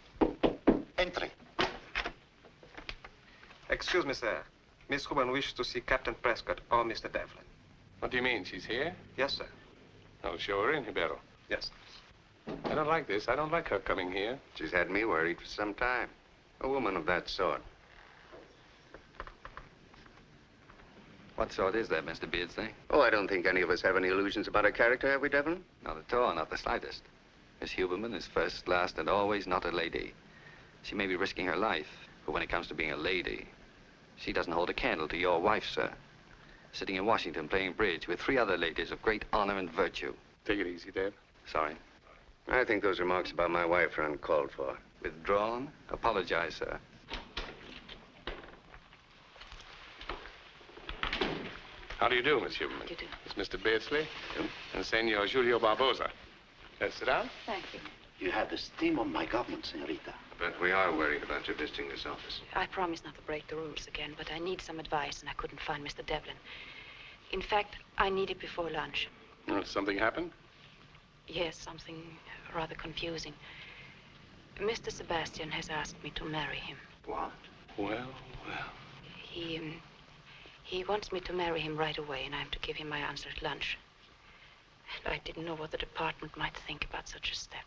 Entry. Excuse me, sir. Miss Hubbard wishes to see Captain Prescott or Mr. Devlin. What do you mean? She's here? Yes, sir. Oh, show her in, Ribeiro. Yes. I don't like this. I don't like her coming here. She's had me worried for some time. A woman of that sort. What sort is that, Mr. Beardsley? Oh, I don't think any of us have any illusions about her character, have we, Devlin? Not at all, not the slightest. Miss Huberman is first, last, and always not a lady. She may be risking her life, but when it comes to being a lady, she doesn't hold a candle to your wife, sir. Sitting in Washington playing bridge with 3 other ladies of great honor and virtue. Take it easy, Deb. Sorry. I think those remarks about my wife are uncalled for. Withdrawn? Apologize, sir. How do you do, Miss Huberman? How do you do? It's Mr. Beardsley and Senor Julio Barbosa. Let's sit down. Thank you. You have the steam of my government, senorita. But we are worried about your visiting this office. I promise not to break the rules again, but I need some advice, and I couldn't find Mr. Devlin. In fact, I need it before lunch. Well, something happened? Yes, something rather confusing. Mr. Sebastian has asked me to marry him. What? Well. He wants me to marry him right away, and I'm to give him my answer at lunch. And I didn't know what the department might think about such a step.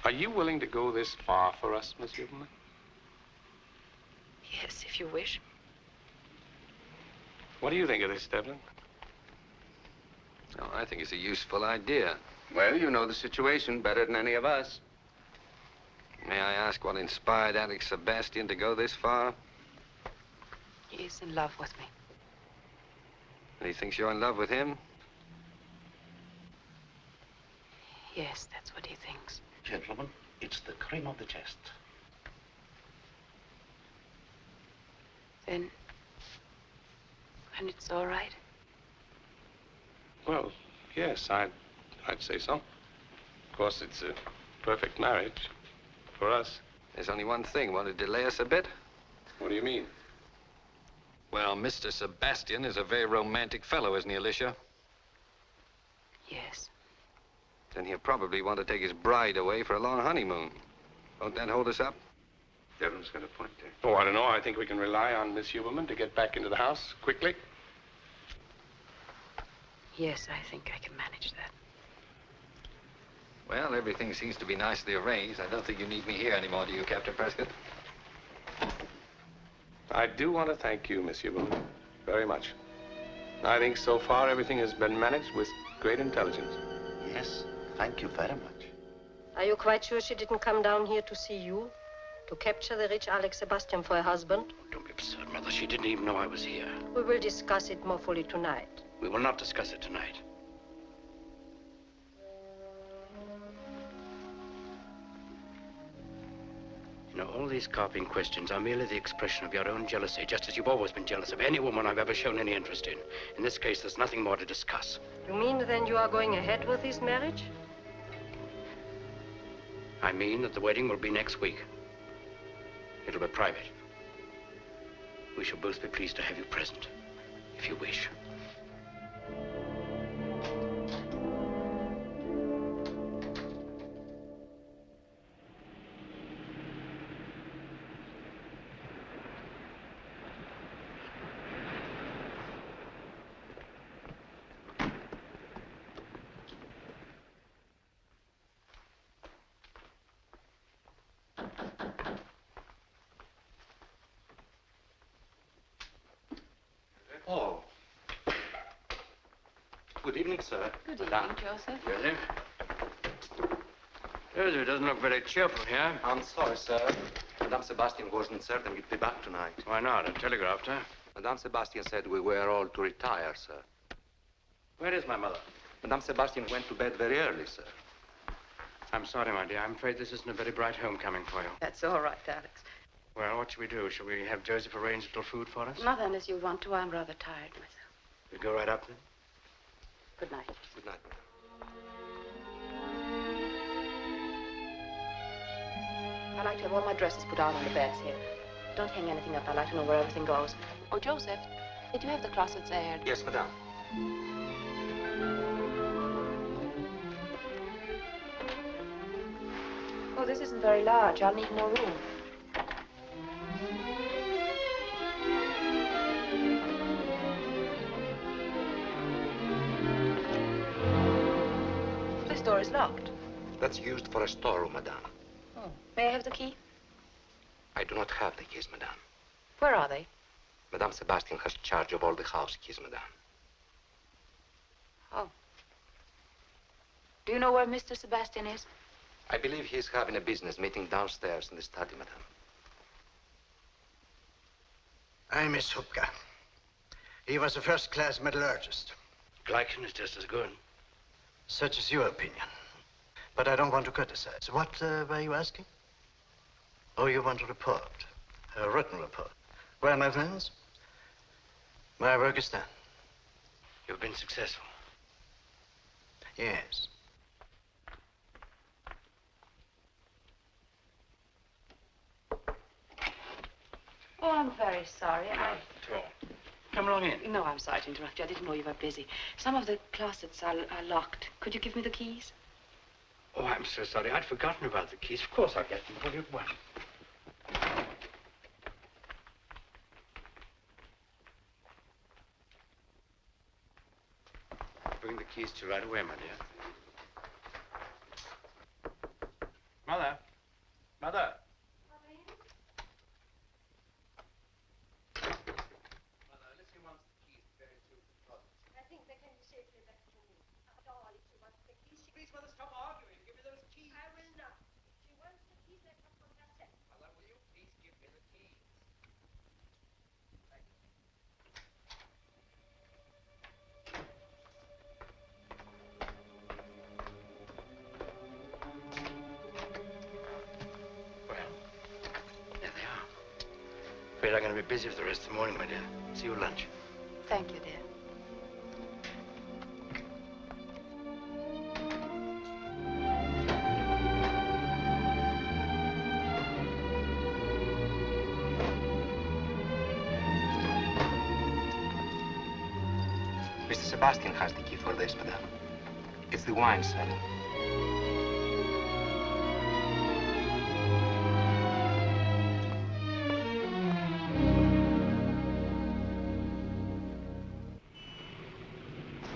Are you willing to go this far for us, Miss Huberman? Yes, if you wish. What do you think of this, Devlin? Oh, I think it's a useful idea. Well, you know the situation better than any of us. May I ask what inspired Alex Sebastian to go this far? He is in love with me. And he thinks you're in love with him? Yes, that's what he thinks. Gentlemen, it's the cream of the chest. Then it's all right? Well, yes, I'd say so. Of course, it's a perfect marriage for us. There's only one thing. Want to delay us a bit? What do you mean? Well, Mr. Sebastian is a very romantic fellow, isn't he, Alicia? Yes. Then he'll probably want to take his bride away for a long honeymoon. Won't that hold us up? Devlin's got a point there. Oh, I don't know. I think we can rely on Miss Huberman to get back into the house quickly. Yes, I think I can manage that. Well, everything seems to be nicely arranged. I don't think you need me here anymore, do you, Captain Prescott? I do want to thank you, Miss Huberman, very much. I think so far everything has been managed with great intelligence. Yes, thank you very much. Are you quite sure she didn't come down here to see you? To capture the rich Alex Sebastian for her husband? Don't be absurd, Mother. She didn't even know I was here. We will discuss it more fully tonight. We will not discuss it tonight. You know, all these carping questions are merely the expression of your own jealousy, just as you've always been jealous of any woman I've ever shown any interest in. In this case, there's nothing more to discuss. You mean then you are going ahead with this marriage? I mean that the wedding will be next week. It'll be private. We shall both be pleased to have you present, if you wish. Good evening, sir. Good evening, Joseph. Joseph? Joseph doesn't look very cheerful here. I'm sorry, sir. Madame Sebastian wasn't certain we'd be back tonight. Why not? I telegraphed her. Madame Sebastian said we were all to retire, sir. Where is my mother? Madame Sebastian went to bed very early, sir. I'm sorry, my dear. I'm afraid this isn't a very bright homecoming for you. That's all right, Alex. Well, what shall we do? Shall we have Joseph arrange a little food for us? Mother, unless you want to, I'm rather tired myself. We go right up then? Good night. Good night. I like to have all my dresses put out on the beds here. Don't hang anything up. I like to know where everything goes. Oh, Joseph, did you have the closets aired? Yes, madame. Oh, this isn't very large. I'll need more room. This door is locked. That's used for a storeroom, madame. Oh. May I have the key? I do not have the keys, madame. Where are they? Madame Sebastian has charge of all the house keys, madame. Oh. Do you know where Mr. Sebastian is? I believe he's having a business meeting downstairs in the study, madame. I miss Hupka. He was a first-class metallurgist. Glycan is just as good. Such is your opinion. But I don't want to criticize. What were you asking? Oh, you want a report. A written report. Well, my friends, my work is done. You've been successful. Yes. Oh, I'm very sorry. Not at all. Come along in. No, I'm sorry to interrupt you. I didn't know you were busy. Some of the closets are locked. Could you give me the keys? Oh, I'm so sorry. I'd forgotten about the keys. Of course I'll get them for you at once. Bring the keys to you right away, my dear. Mother. Mother. I think they can be safely left to me. After all, if she wants the keys, Please, Mother, stop arguing. Give me those keys. I will not. If she wants the keys, let her come herself. Mother, will you please give me the keys? Well, there they are. Afraid I'm going to be busy for the rest of the morning, my dear. See you at lunch. Thank you, dear. Mr. Sebastian has the key for this, madame. It's the wine cellar.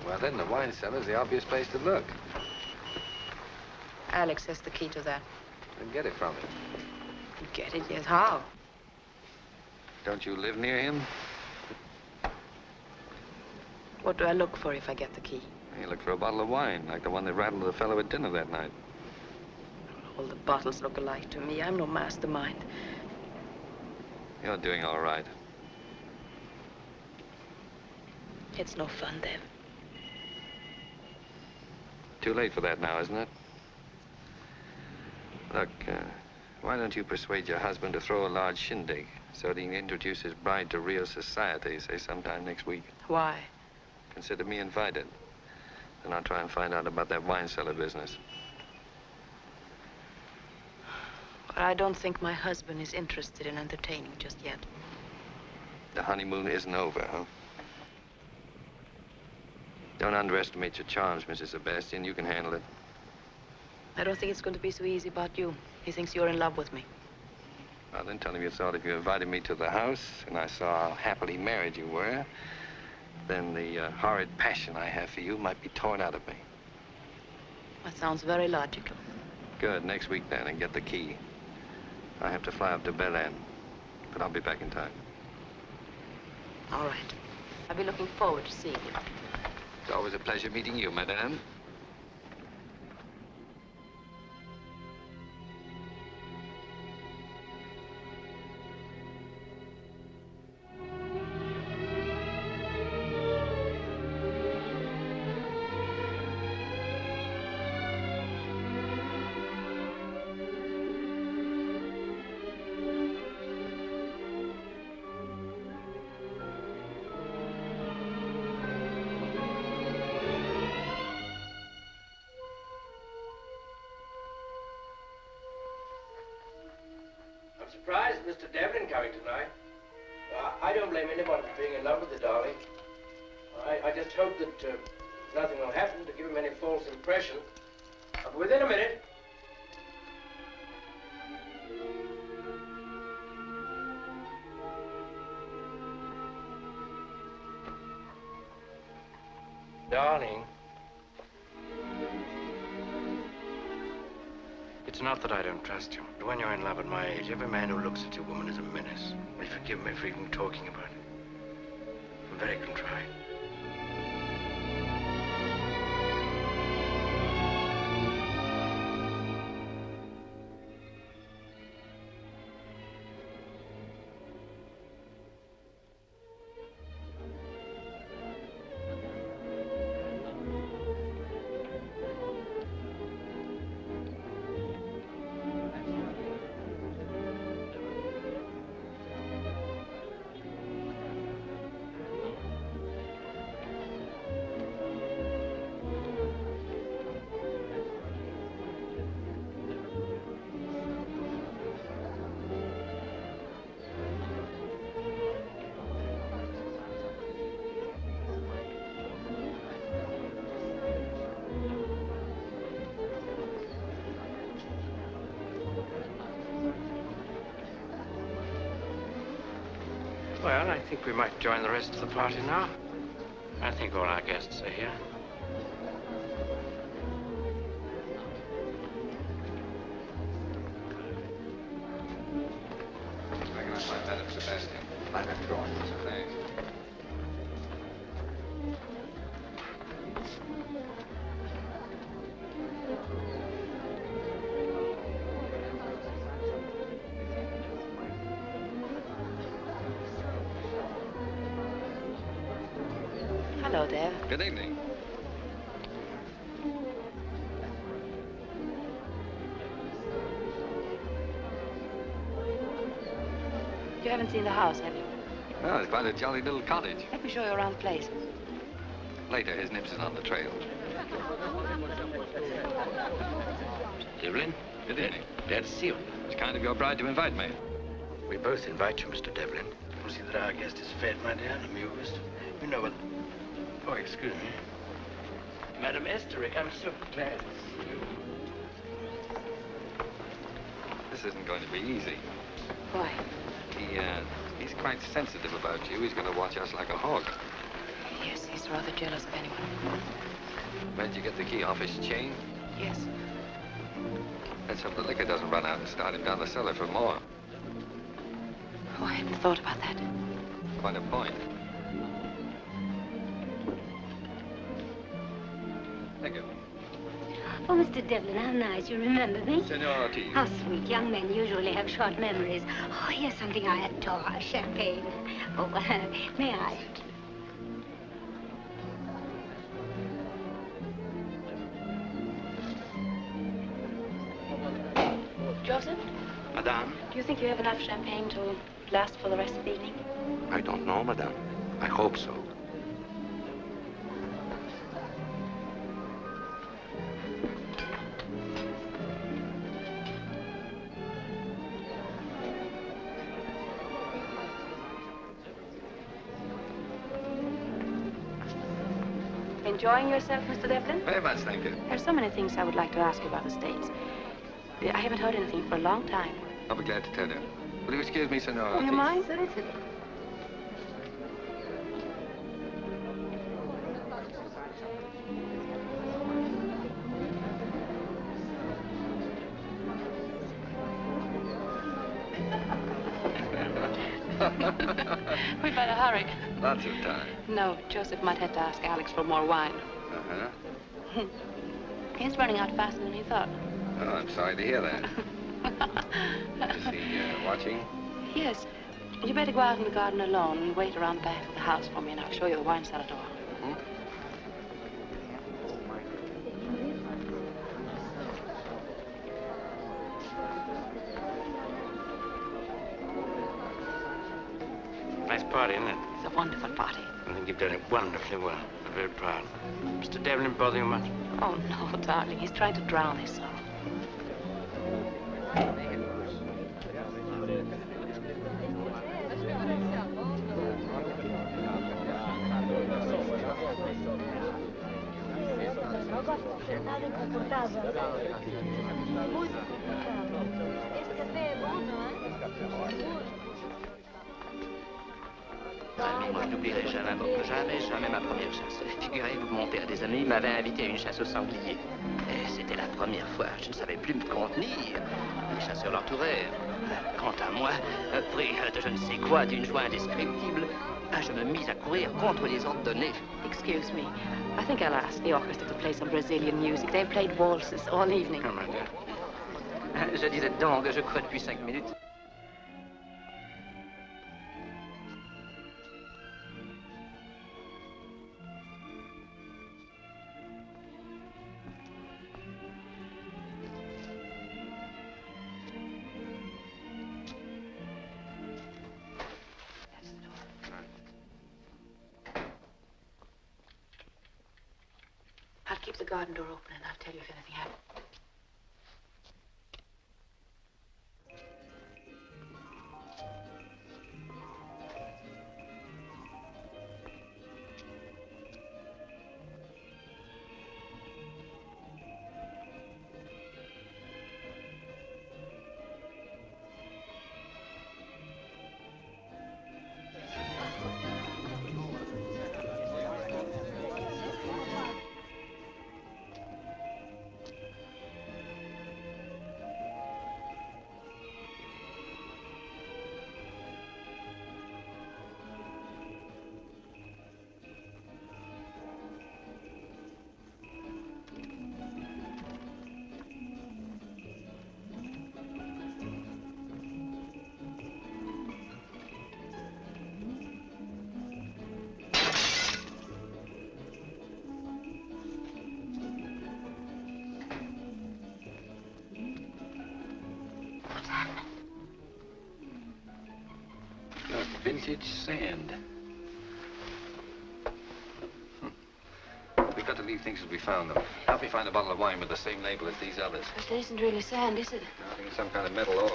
Well, then, the wine cellar's the obvious place to look. Alex has the key to that. Then get it from him. Get it? Yes. How? Don't you live near him? What do I look for if I get the key? You look for a bottle of wine, like the one that rattled the fellow at dinner that night. All the bottles look alike to me. I'm no mastermind. You're doing all right. It's no fun, then. Too late for that now, isn't it? Look, why don't you persuade your husband to throw a large shindig so that he can introduce his bride to real society, say sometime next week? Why? Consider me invited. Then I'll try and find out about that wine cellar business. Well, I don't think my husband is interested in entertaining just yet. The honeymoon isn't over, huh? Don't underestimate your charms, Mrs. Sebastian. You can handle it. I don't think it's going to be so easy about you. He thinks you're in love with me. Well, then tell him you thought if you invited me to the house and I saw how happily married you were, then the horrid passion I have for you might be torn out of me. That sounds very logical. Good. Next week, then, and get the key. I have to fly up to Bel-Air, but I'll be back in time. All right. I'll be looking forward to seeing you. It's always a pleasure meeting you, madame. Surprised Mr. Devlin coming tonight. I don't blame anybody for being in love with the darling. I just hope that nothing will happen to give him any false impression. I'll be within a minute. Darling. It's not that I don't trust you. But when you're in love at my age, every man who looks at you, woman, is a menace. Will you forgive me for even talking about it? I'm very contrite. Well, I think we might join the rest of the party now. I think all our guests are here. I can find that at Sebastian. By that drawer. Thanks. Hello, Dave. Good evening. You haven't seen the house, have you? Oh, it's quite a jolly little cottage. Let me show you around the place. Later, his nibs is on the trail. Devlin? Good evening. Glad to see you. It's kind of your bride to invite me. We both invite you, Mr. Devlin. We'll see that our guest is fed, my dear, and amused. You know what... Oh, excuse me. Madam Esterick, I'm so glad to see you. This isn't going to be easy. Why? He's quite sensitive about you. He's going to watch us like a hawk. Yes, he's rather jealous of anyone. Where'd you get the key? Off his chain? Yes. Let's hope the liquor doesn't run out and start him down the cellar for more. Oh, I hadn't thought about that. Quite a point. Thank you. Oh, Mr. Devlin, how nice. You remember me? Senor Ortiz. How sweet. Young men usually have short memories. Oh, here's something I adore. Champagne. Oh, may I? Joseph, Madame? do you think you have enough champagne to last for the rest of the evening? I don't know, Madame. I hope so. Enjoying yourself, Mr. Devlin? Very much, thank you. There are so many things I would like to ask you about the States. I haven't heard anything for a long time. I'll be glad to tell you. Will you excuse me, Senor Ortiz? You mind? Certainly. We better hurry. Lots of time. No, Joseph might have to ask Alex for more wine. Uh-huh. He's running out faster than he thought. Oh, I'm sorry to hear that. Is he watching? Yes. You better go out in the garden alone and wait around the back of the house for me, and I'll show you the wine cellar door. Nice party, isn't it? It's a wonderful party. I think you've done it wonderfully well. I'm very proud. Mr. Devlin bother you much? Oh, no, darling. He's trying to drown his sorrow. Moi, je n'oublierai jamais ma première chasse. Figurez-vous que mon père des amis m'avait invité à une chasse au sanglier. Et c'était la première fois. Je ne savais plus me contenir. Les chasseurs l'entourèrent. Quant à moi, pris de je ne sais quoi, d'une joie indescriptible, je me mis à courir contre les ordres donnés. Excuse me. I think I'll ask the orchestra to play some Brazilian music. They've played waltzes all evening. Oh, my dear. Je disais donc, je crois depuis 5 minutes. I'll keep the garden door open and I'll tell you if anything happens. Vintage sand. We've got to leave things as we found them. Help me find a bottle of wine with the same label as these others. But it isn't really sand, is it? I think it's some kind of metal ore.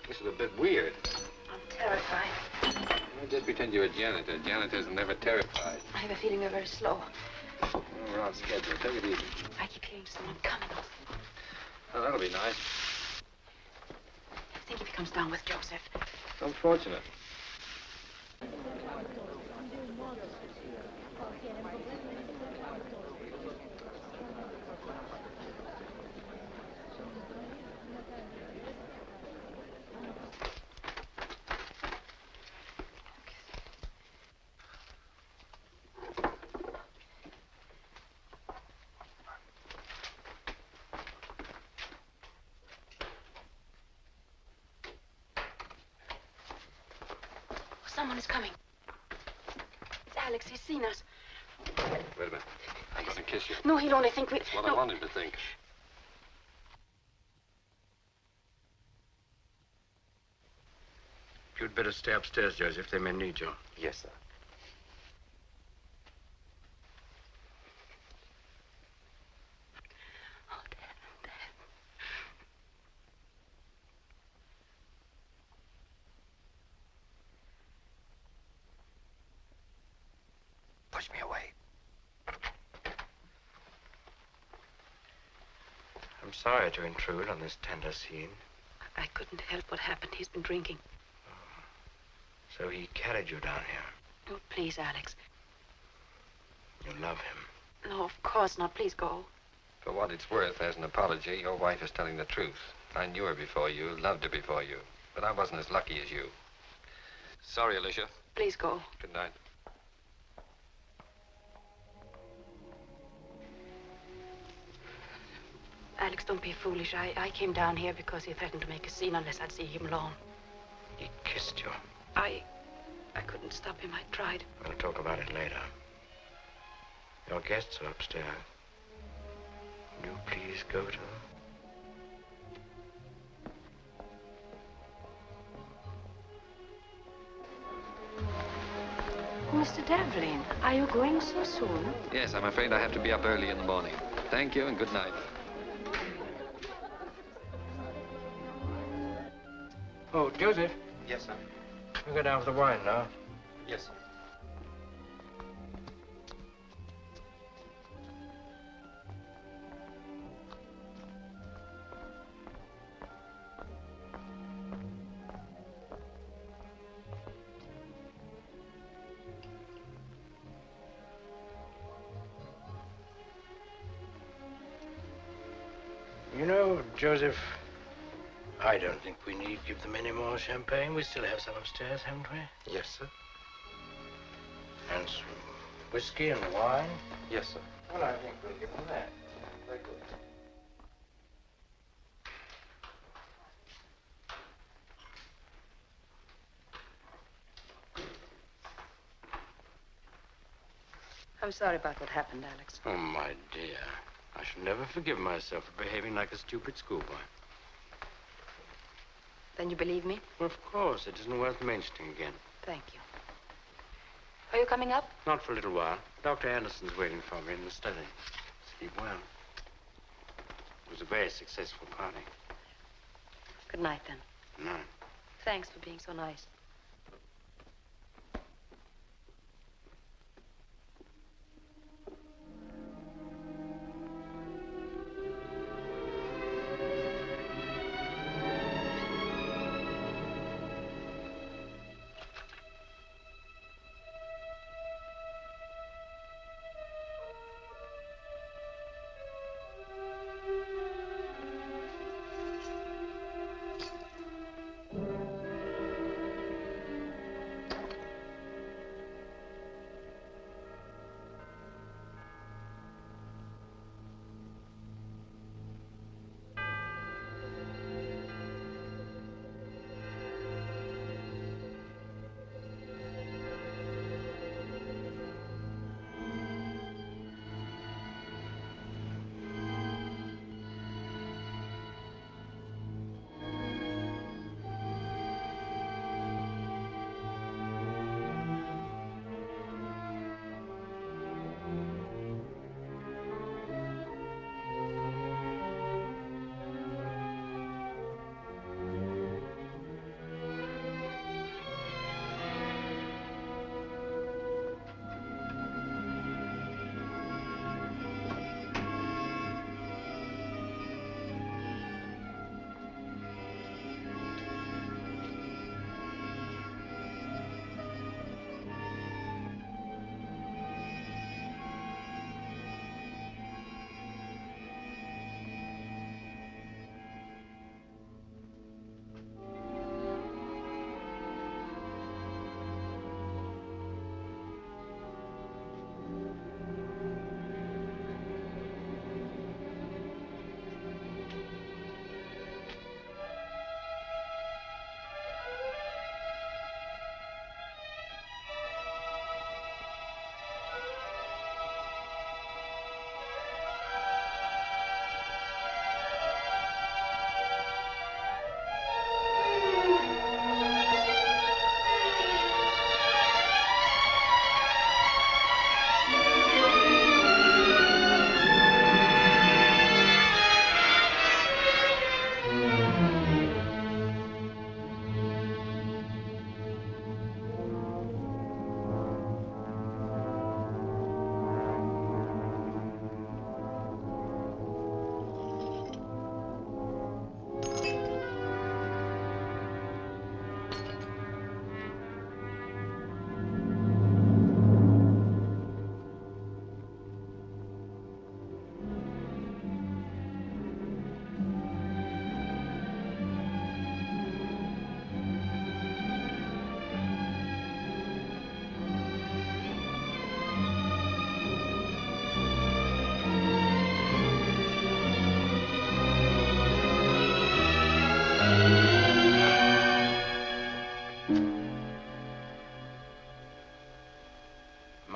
This is a bit weird. I'm terrified. Just pretend you're a janitor. Janitors are never terrified. I have a feeling we're very slow. Oh, we're on schedule. Take it easy. I keep hearing someone coming. Oh, that'll be nice. Think if he comes down with Joseph. It's unfortunate. Someone is coming. It's Alex. He's seen us. Wait a minute. I'm going to kiss you. No, he'll only think we... That's what I want him to think. You'd better stay upstairs, Joseph. They may need you. Yes, sir. Push me away. I'm sorry to intrude on this tender scene. I couldn't help what happened. He's been drinking. So he carried you down here. Oh, please, Alex. You love him. No, of course not. Please go. For what it's worth, as an apology, your wife is telling the truth. I knew her before you, loved her before you, but I wasn't as lucky as you. Sorry, Alicia. Please go. Good night. Alex, don't be foolish. I came down here because he threatened to make a scene unless I'd see him alone. He kissed you. I couldn't stop him. I tried. We'll talk about it later. Your guests are upstairs. Will you please go to them? Mr. Devlin, are you going so soon? Yes, I'm afraid I have to be up early in the morning. Thank you and good night. Oh, Joseph. Yes, sir. We'll go down for the wine now. Yes, sir. You know, Joseph, I don't think we need give them any more champagne. We still have some upstairs, haven't we? Yes, sir. And some whiskey and wine? Yes, sir. Well, I think we'll give them that. Very good. I'm sorry about what happened, Alex. Oh, my dear. I shall never forgive myself for behaving like a stupid schoolboy. Then you believe me? Well, of course. It isn't worth mentioning again. Thank you. Are you coming up? Not for a little while. Dr. Anderson's waiting for me in the study. Sleep well. It was a very successful party. Good night, then. Good night. Thanks for being so nice.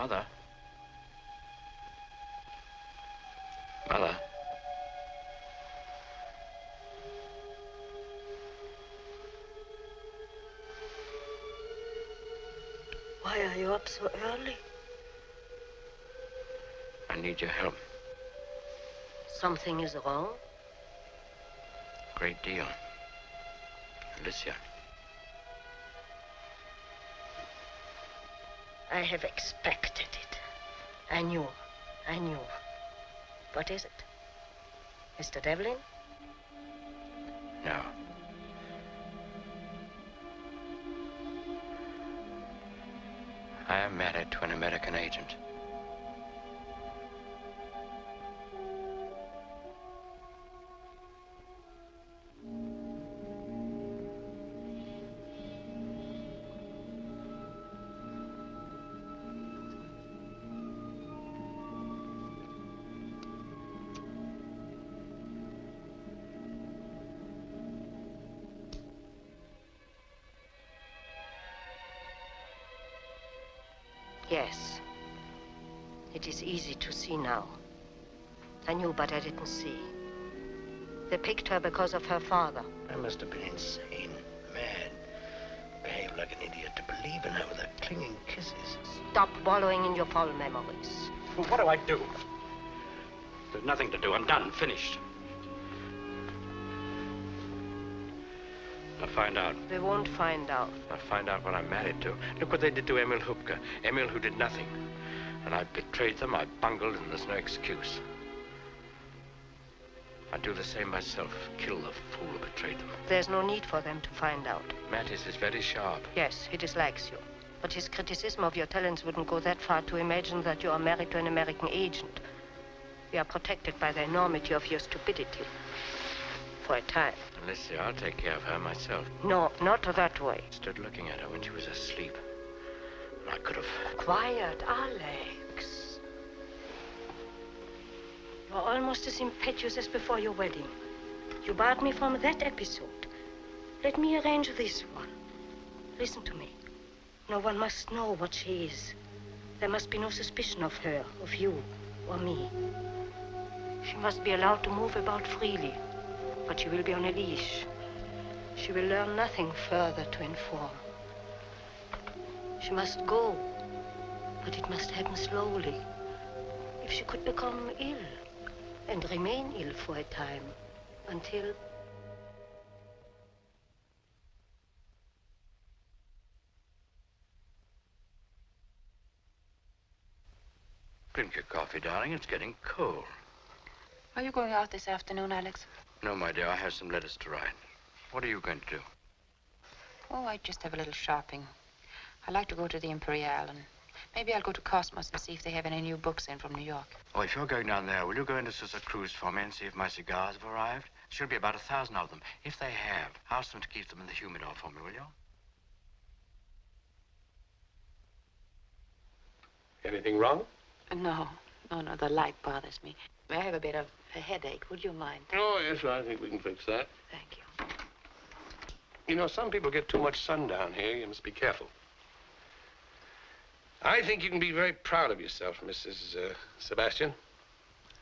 Mother? Mother? Why are you up so early? I need your help. Something is wrong? Great deal. Alicia. I have expected it. I knew. What is it? Mr. Devlin? No. I am married to an American agent. Yes. It is easy to see now. I knew, but I didn't see. They picked her because of her father. I must have been insane, mad. Behaved like an idiot to believe in her with her clinging kisses. Stop wallowing in your foul memories. Well, what do I do? There's nothing to do. I'm done. Finished. I'll find out. They won't find out. I'll find out what I'm married to. Look what they did to Emil Hupke. Emil who did nothing. And I betrayed them, I bungled, and there's no excuse. I'd do the same myself. Kill the fool who betrayed them. There's no need for them to find out. Mattis is very sharp. Yes, he dislikes you. But his criticism of your talents wouldn't go that far to imagine that you are married to an American agent. We are protected by the enormity of your stupidity. For a time. Alicia, I'll take care of her myself. No, not that way. Stood looking at her when she was asleep. And I could have... Quiet, Alex. You're almost as impetuous as before your wedding. You barred me from that episode. Let me arrange this one. Listen to me. No one must know what she is. There must be no suspicion of her, of you, or me. She must be allowed to move about freely. But she will be on a leash. She will learn nothing further to inform. She must go, but it must happen slowly. If she could become ill, and remain ill for a time, until... Drink your coffee, darling. It's getting cold. Are you going out this afternoon, Alex? No, my dear. I have some letters to write. What are you going to do? Oh, I just have a little shopping. I like to go to the Imperial, and maybe I'll go to Cosmos and see if they have any new books in from New York. Oh, if you're going down there, will you go into Susa Cruz for me and see if my cigars have arrived? Should be about 1,000 of them. If they have, ask them to keep them in the humidor for me, will you? Anything wrong? No, the light bothers me. I have a bit of a headache. Would you mind? Oh, yes, I think we can fix that. Thank you. You know, some people get too much sun down here. You must be careful. I think you can be very proud of yourself, Mrs. Sebastian.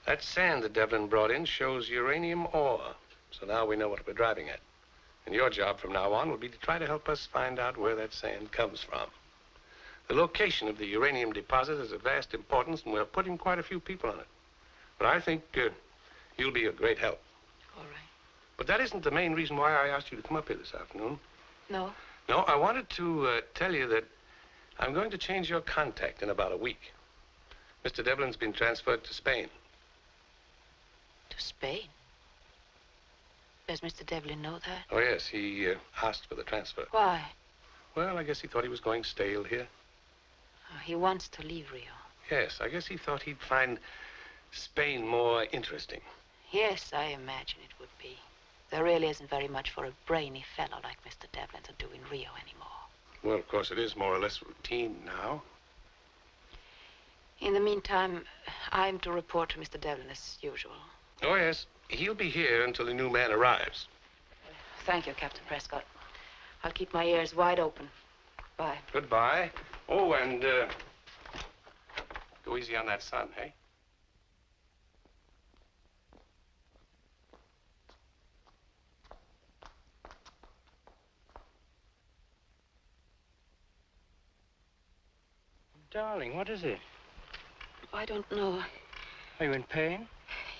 That sand that Devlin brought in shows uranium ore. So now we know what we're driving at. And your job from now on will be to try to help us find out where that sand comes from. The location of the uranium deposit is of vast importance, and we're putting quite a few people on it. But I think you'll be a great help. All right. But that isn't the main reason why I asked you to come up here this afternoon. No? No, I wanted to tell you that I'm going to change your contact in about a week. Mr. Devlin's been transferred to Spain. To Spain? Does Mr. Devlin know that? Oh, yes, he asked for the transfer. Why? Well, I guess he thought he was going stale here. Oh, he wants to leave Rio. Yes, I guess he thought he'd find Spain more interesting. Yes, I imagine it would be. There really isn't very much for a brainy fellow like Mr. Devlin to do in Rio anymore. Well, of course, it is more or less routine now. In the meantime, I'm to report to Mr. Devlin as usual. Oh, yes. He'll be here until the new man arrives. Thank you, Captain Prescott. I'll keep my ears wide open. Bye. Goodbye. Oh, and Go easy on that sun, hey? Darling, what is it? I don't know. Are you in pain?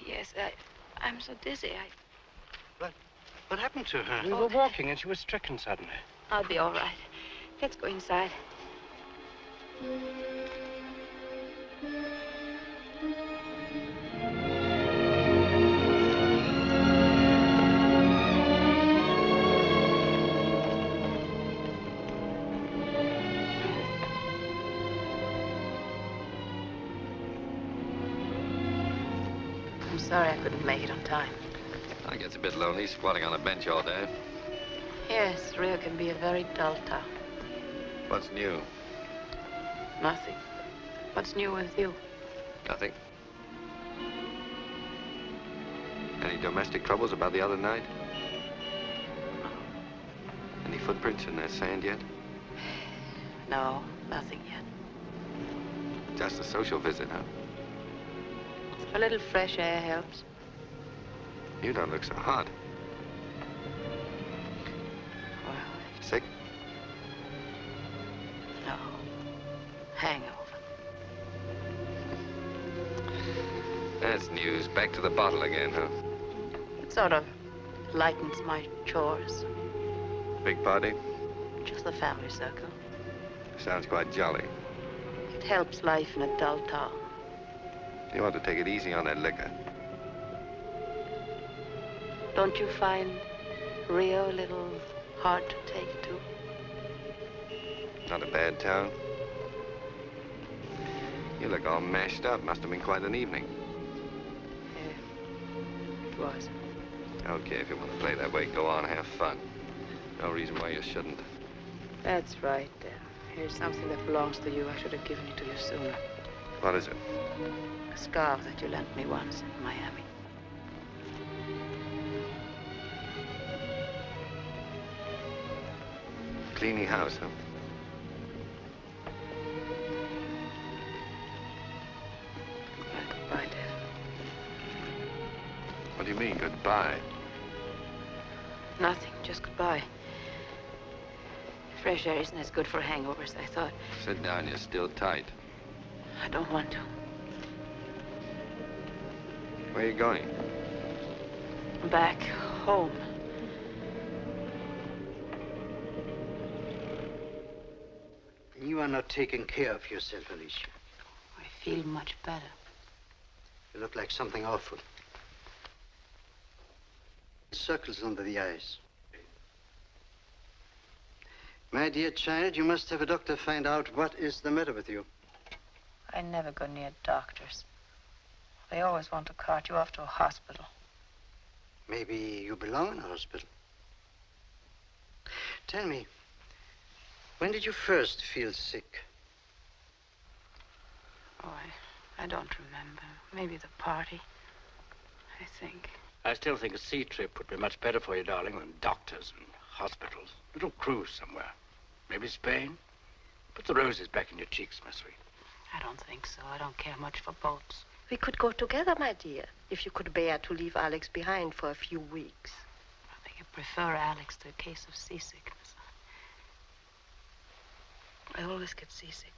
Yes, I'm so dizzy. What happened to her? We were walking and she was stricken suddenly. I'll be all right. Let's go inside. I'm sorry I couldn't make it on time. I gets a bit lonely squatting on a bench all day. Yes, Rio can be a very dull town. What's new? Nothing. What's new with you? Nothing. Any domestic troubles about the other night? Any footprints in that sand yet? No, nothing yet. Just a social visit, huh? A little fresh air helps. You don't look so hot. Well, Sick? no. Hangover. That's news. Back to the bottle again, huh? It sort of lightens my chores. Big party? Just the family circle. Sounds quite jolly. It helps life in a dull town. You ought to take it easy on that liquor. Don't you find Rio a little hard to take to? Not a bad town. You look all mashed up. Must have been quite an evening. Yeah, it was. Okay, if you want to play that way, go on, have fun. No reason why you shouldn't. That's right. Here's something that belongs to you. I should have given it to you sooner. What is it? A scarf that you lent me once in Miami. Cleaning house, huh? Goodbye, Dad. What do you mean, goodbye? Nothing, just goodbye. Fresh air isn't as good for hangovers as I thought. Sit down, you're still tight. I don't want to. Where are you going? Back home. You are not taking care of yourself, Alicia. I feel much better. You look like something awful. Circles under the eyes. My dear child, you must have a doctor find out what is the matter with you. I never go near doctors. They always want to cart you off to a hospital. Maybe you belong in a hospital. Tell me, when did you first feel sick? Oh, I don't remember. Maybe the party, I think. I still think a sea trip would be much better for you, darling, than doctors and hospitals. A little cruise somewhere. Maybe Spain. Put the roses back in your cheeks, my sweet. I don't think so. I don't care much for boats. We could go together, my dear, if you could bear to leave Alex behind for a few weeks. I think I prefer Alex to a case of seasickness. I always get seasick.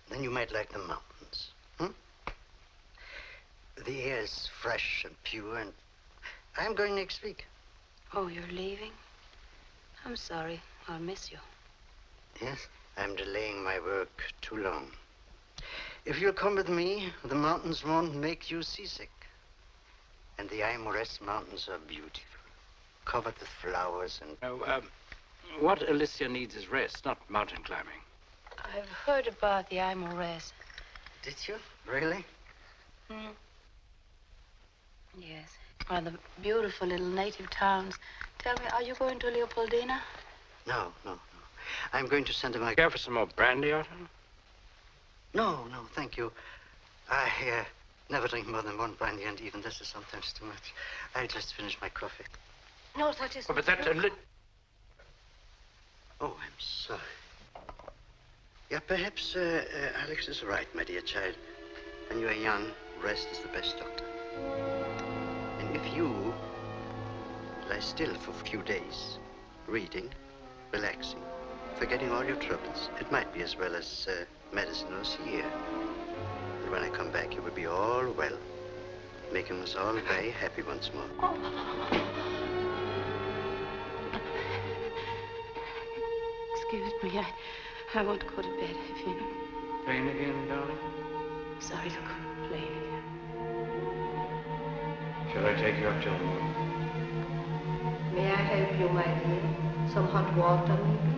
Then you might like the mountains. The air is fresh and pure, and I'm going next week. Oh, you're leaving? I'm sorry. I'll miss you. Yes, I'm delaying my work too long. If you'll come with me, the mountains won't make you seasick. And the Aimores Mountains are beautiful, covered with flowers and... Oh, what Alicia needs is rest, not mountain climbing. I've heard about the Aimores. Did you? Really? Hmm. Yes. One of the beautiful little native towns. Tell me, are you going to Leopoldina? No. I'm going to Santa Maria. Care for some more brandy, Otto? No, thank you. I never drink more than one brandy, and even this is sometimes too much. I'll just finish my coffee. No, that isn't... Oh, but that's a little... Oh, I'm sorry. Yeah, perhaps Alex is right, my dear child. When you are young, rest is the best doctor. And if you lie still for a few days, reading, relaxing, forgetting all your troubles, it might be as well as medicine or here. And when I come back, you will be all well, making us all very happy once more. Excuse me, I want to go to bed, if you know. Pain again, darling? Sorry to complain again. Shall I take you up to the room? May I help you, my dear? Some hot water, maybe?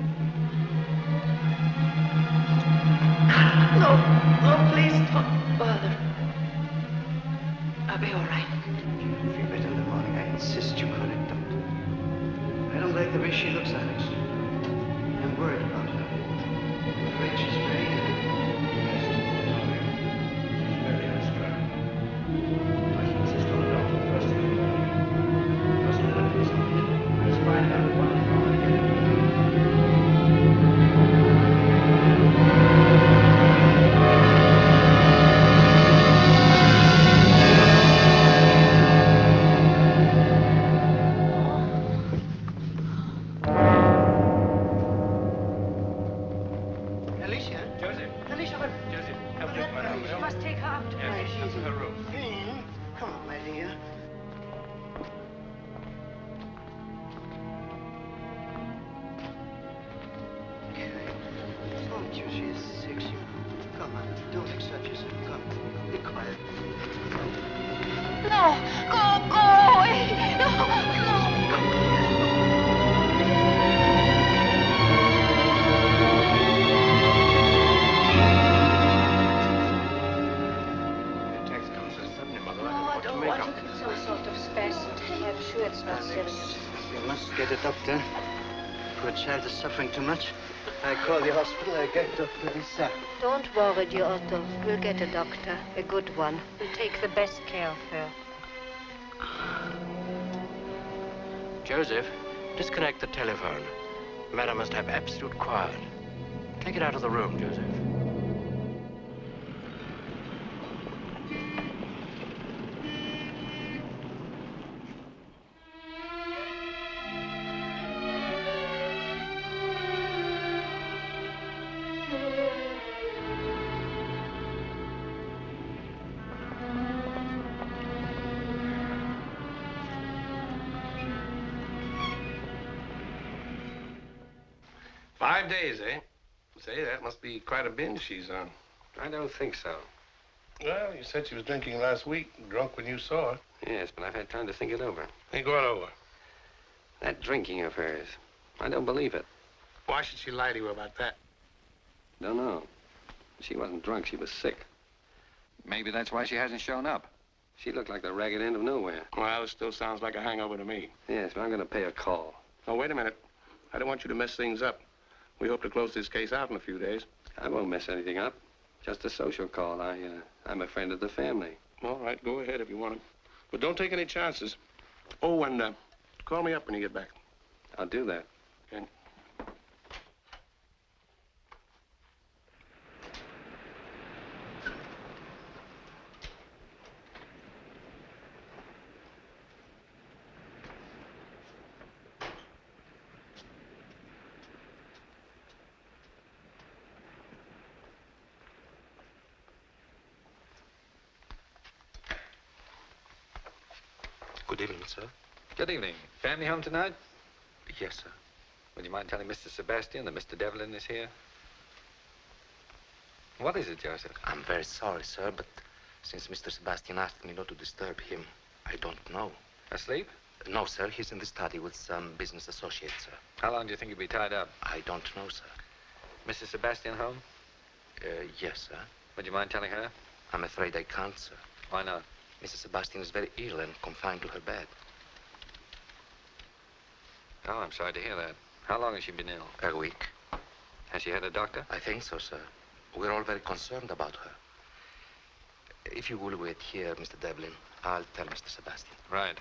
No, no, please don't bother. I'll be all right. You'll feel better in the morning. I insist you call it, doctor. I don't like the way she looks, Alex. I'm worried about her. I'm afraid she's very ill. Yes, darling. She's very unstrung. I shall insist on the doctor first thing in the morning. First, let me something. Let's find out what is wrong again. You must take her up to bed. Yes, to her room. Come on, my dear. Don't you? She is sick. Come on, don't exert yourself. Come, be quiet. No, go away. No. Some sort of spasm. I'm sure it's not serious. You must get a doctor. Poor child is suffering too much. I call the hospital. I get Dr. Lisa. Don't worry, dear Otto. We'll get a doctor, a good one. We'll take the best care of her. Joseph, disconnect the telephone. Madam must have absolute quiet. Take it out of the room, Joseph. "5 days, eh? Say, that must be quite a binge she's on." I don't think so. Well, you said she was drinking last week, drunk when you saw her. Yes, but I've had time to think it over. Think what over? That drinking of hers. I don't believe it. Why should she lie to you about that? Don't know. She wasn't drunk. She was sick. Maybe that's why she hasn't shown up. She looked like the ragged end of nowhere. Well, it still sounds like a hangover to me. Yes, but I'm going to pay a call. Oh, wait a minute. I don't want you to mess things up. We hope to close this case out in a few days. I won't mess anything up. Just a social call. I'm a friend of the family. All right, go ahead if you want to. But don't take any chances. Oh, and call me up when you get back. I'll do that. Okay. Good evening, sir. Good evening. Family home tonight? Yes, sir. Would you mind telling Mr. Sebastian that Mr. Devlin is here? What is it, Joseph? I'm very sorry, sir, but since Mr. Sebastian asked me not to disturb him, I don't know. Asleep? No, sir. He's in the study with some business associates, sir. How long do you think he'll be tied up? I don't know, sir. Mrs. Sebastian home? Yes, sir. Would you mind telling her? I'm afraid I can't, sir. Why not? Mrs. Sebastian is very ill and confined to her bed. Oh, I'm sorry to hear that. How long has she been ill? A week. Has she had a doctor? I think so, sir. We're all very concerned about her. If you will wait here, Mr. Devlin, I'll tell Mr. Sebastian. Right.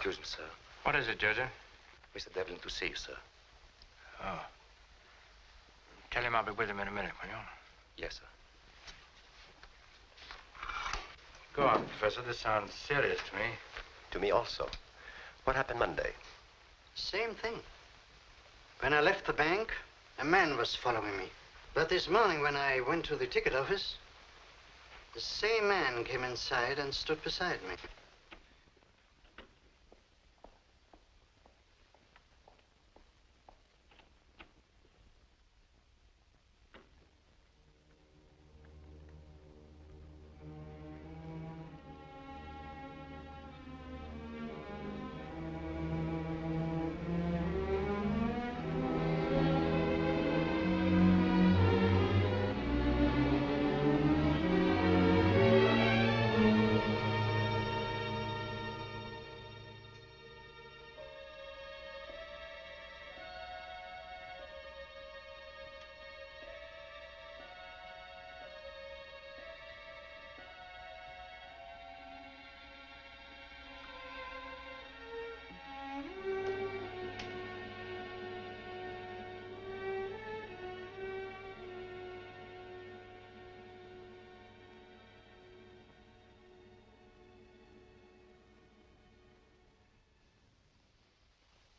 Excuse me, sir. What is it, Jojo? Mr. Devlin to see you, sir. Oh. Tell him I'll be with him in a minute, will you? Yes, sir. Go on, Professor. This sounds serious to me. To me also. What happened Monday? Same thing. When I left the bank, a man was following me. But this morning, when I went to the ticket office, the same man came inside and stood beside me.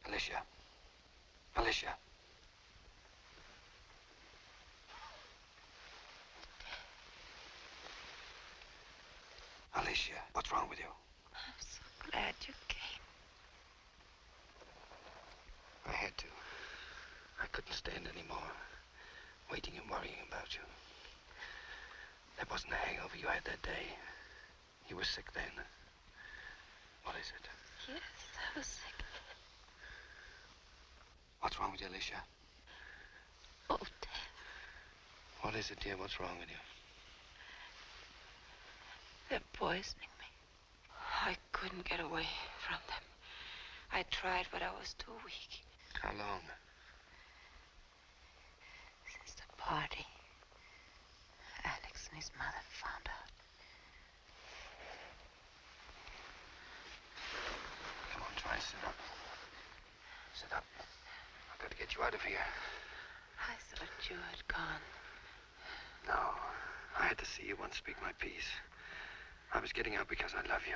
Alicia. Alicia. Alicia, what's wrong with you? I'm so glad you came. I had to. I couldn't stand anymore. Waiting and worrying about you. That wasn't the hangover you had that day. You were sick then. What is it? Yes, I was sick. What's wrong with you, Alicia? Oh, Dad. What is it, dear? What's wrong with you? They're poisoning me. I couldn't get away from them. I tried, but I was too weak. How long? Since the party. Alex and his mother found out. Come on, try and sit up. Sit up. I've got to get you out of here. I thought you had gone. No. I had to see you once speak my piece. I was getting out because I love you.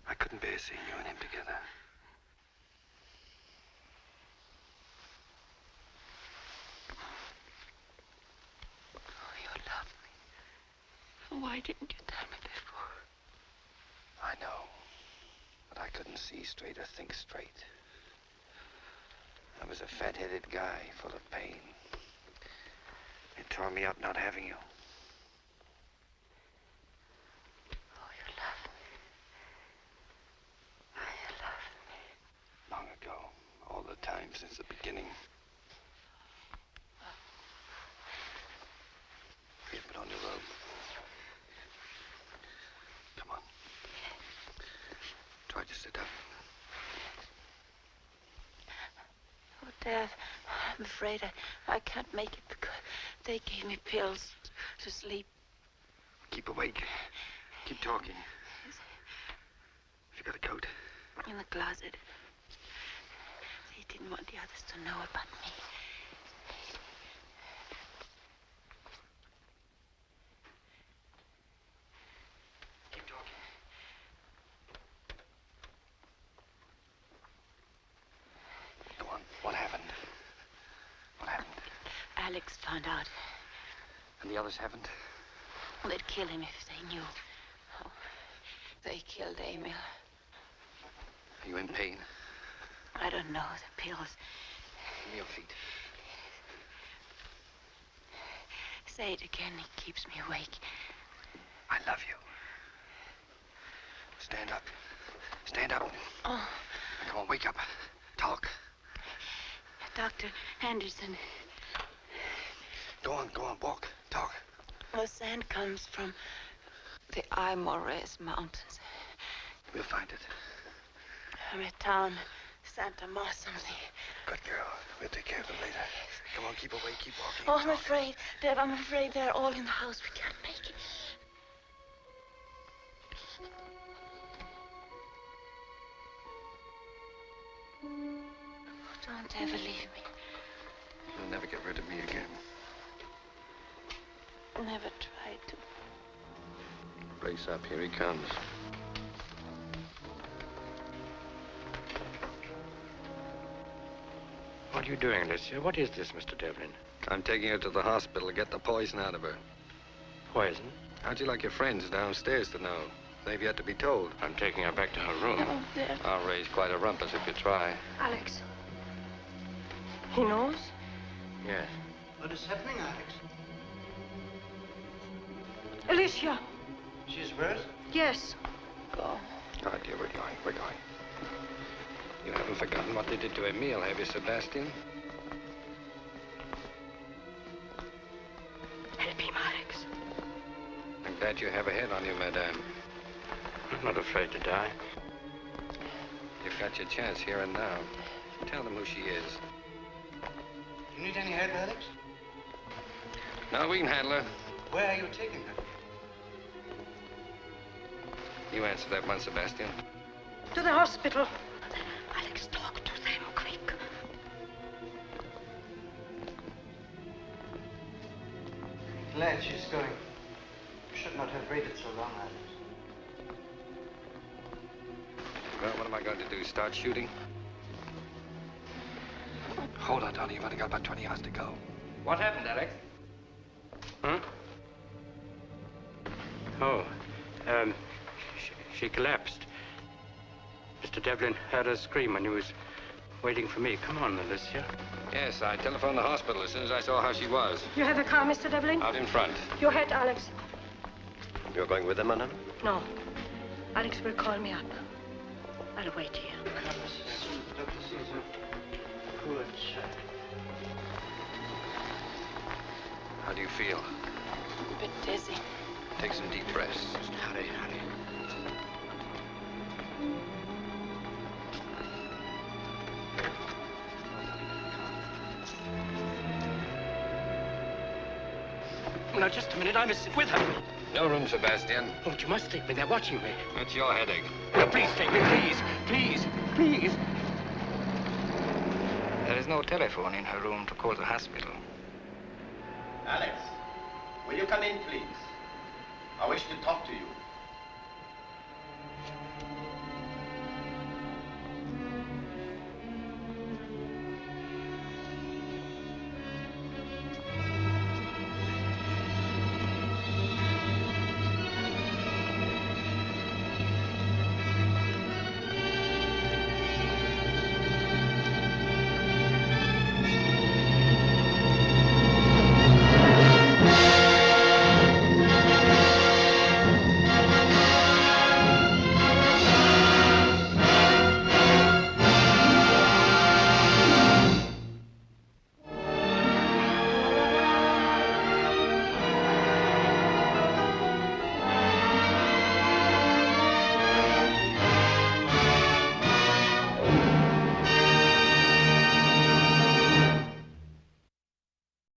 I couldn't bear seeing you and him together. Oh, you love me. Why didn't you tell me before? I know. But I couldn't see straight or think straight. I was a fat-headed guy full of pain. It tore me up not having you. Oh, you love me. You love me. Long ago. All the time since the beginning. Here, put on your robe. Come on. Try to sit up. Oh, Dad, I'm afraid I can't make it because they gave me pills to sleep. Keep awake. Keep talking. Have you got a coat? In the closet. They didn't want the others to know about me. Keep talking. Go on. What happened? What happened? Alex found out. And the others haven't? They'd kill him if they knew. Oh, they killed Emil. Are you in pain? I don't know. The pills. Give me your feet. Say it again. It keeps me awake. I love you. Stand up. Stand up. Oh. Come on, wake up. Talk. Dr. Anderson. Go on, walk. Talk. The sand comes from the Aymores Mountains. We'll find it. From a town, Santa Ma something. Good girl. We'll take care of them later. Come on, keep awake, keep walking. Oh, I'm afraid, Dad, I'm afraid they're all in the house. We can't make it. Don't ever leave me. You'll never get rid of me again. Never try to. Brace up, here he comes. What are you doing, Alicia? What is this, Mr. Devlin? I'm taking her to the hospital to get the poison out of her. Poison? How'd you like your friends downstairs to know? They've yet to be told. I'm taking her back to her room. Oh, dear. I'll raise quite a rumpus if you try. Alex. He knows? Yes. What is happening, Alex? Alicia. She's worse? Yes. Go. Oh, dear, we're going. You haven't forgotten what they did to Emile, have you, Sebastian? Help him, Alex. I'm glad you have a head on you, madame. I'm not afraid to die. You've got your chance here and now. Tell them who she is. You need any help, Alex? No, we can handle her. Where are you taking her? You answer that one, Sebastian. To the hospital. Alex, talk to them, quick. Glad she's going. You should not have waited so long, Alex. Well, what am I going to do, start shooting? Hold on, Tony. You've only got about 20 yards to go. What happened, Alex? Huh? Oh, she collapsed. Mr. Devlin heard her scream when he was waiting for me. Come on, Alicia. Yes, I telephoned the hospital as soon as I saw how she was. You have a car, Mr. Devlin? Out in front. Your head, Alex. You're going with them, madame? No. Alex will call me up. I'll wait here. Dr. Caesar. Poor child. How do you feel? A bit dizzy. Take some deep breaths. Hurry. Now, just a minute. I must sit with her. No room, Sebastian. Oh, you must take me. They're watching me. That's your headache. No, please take me, please. Please. There is no telephone in her room to call the hospital. Alex, will you come in, please? I wish to talk to you.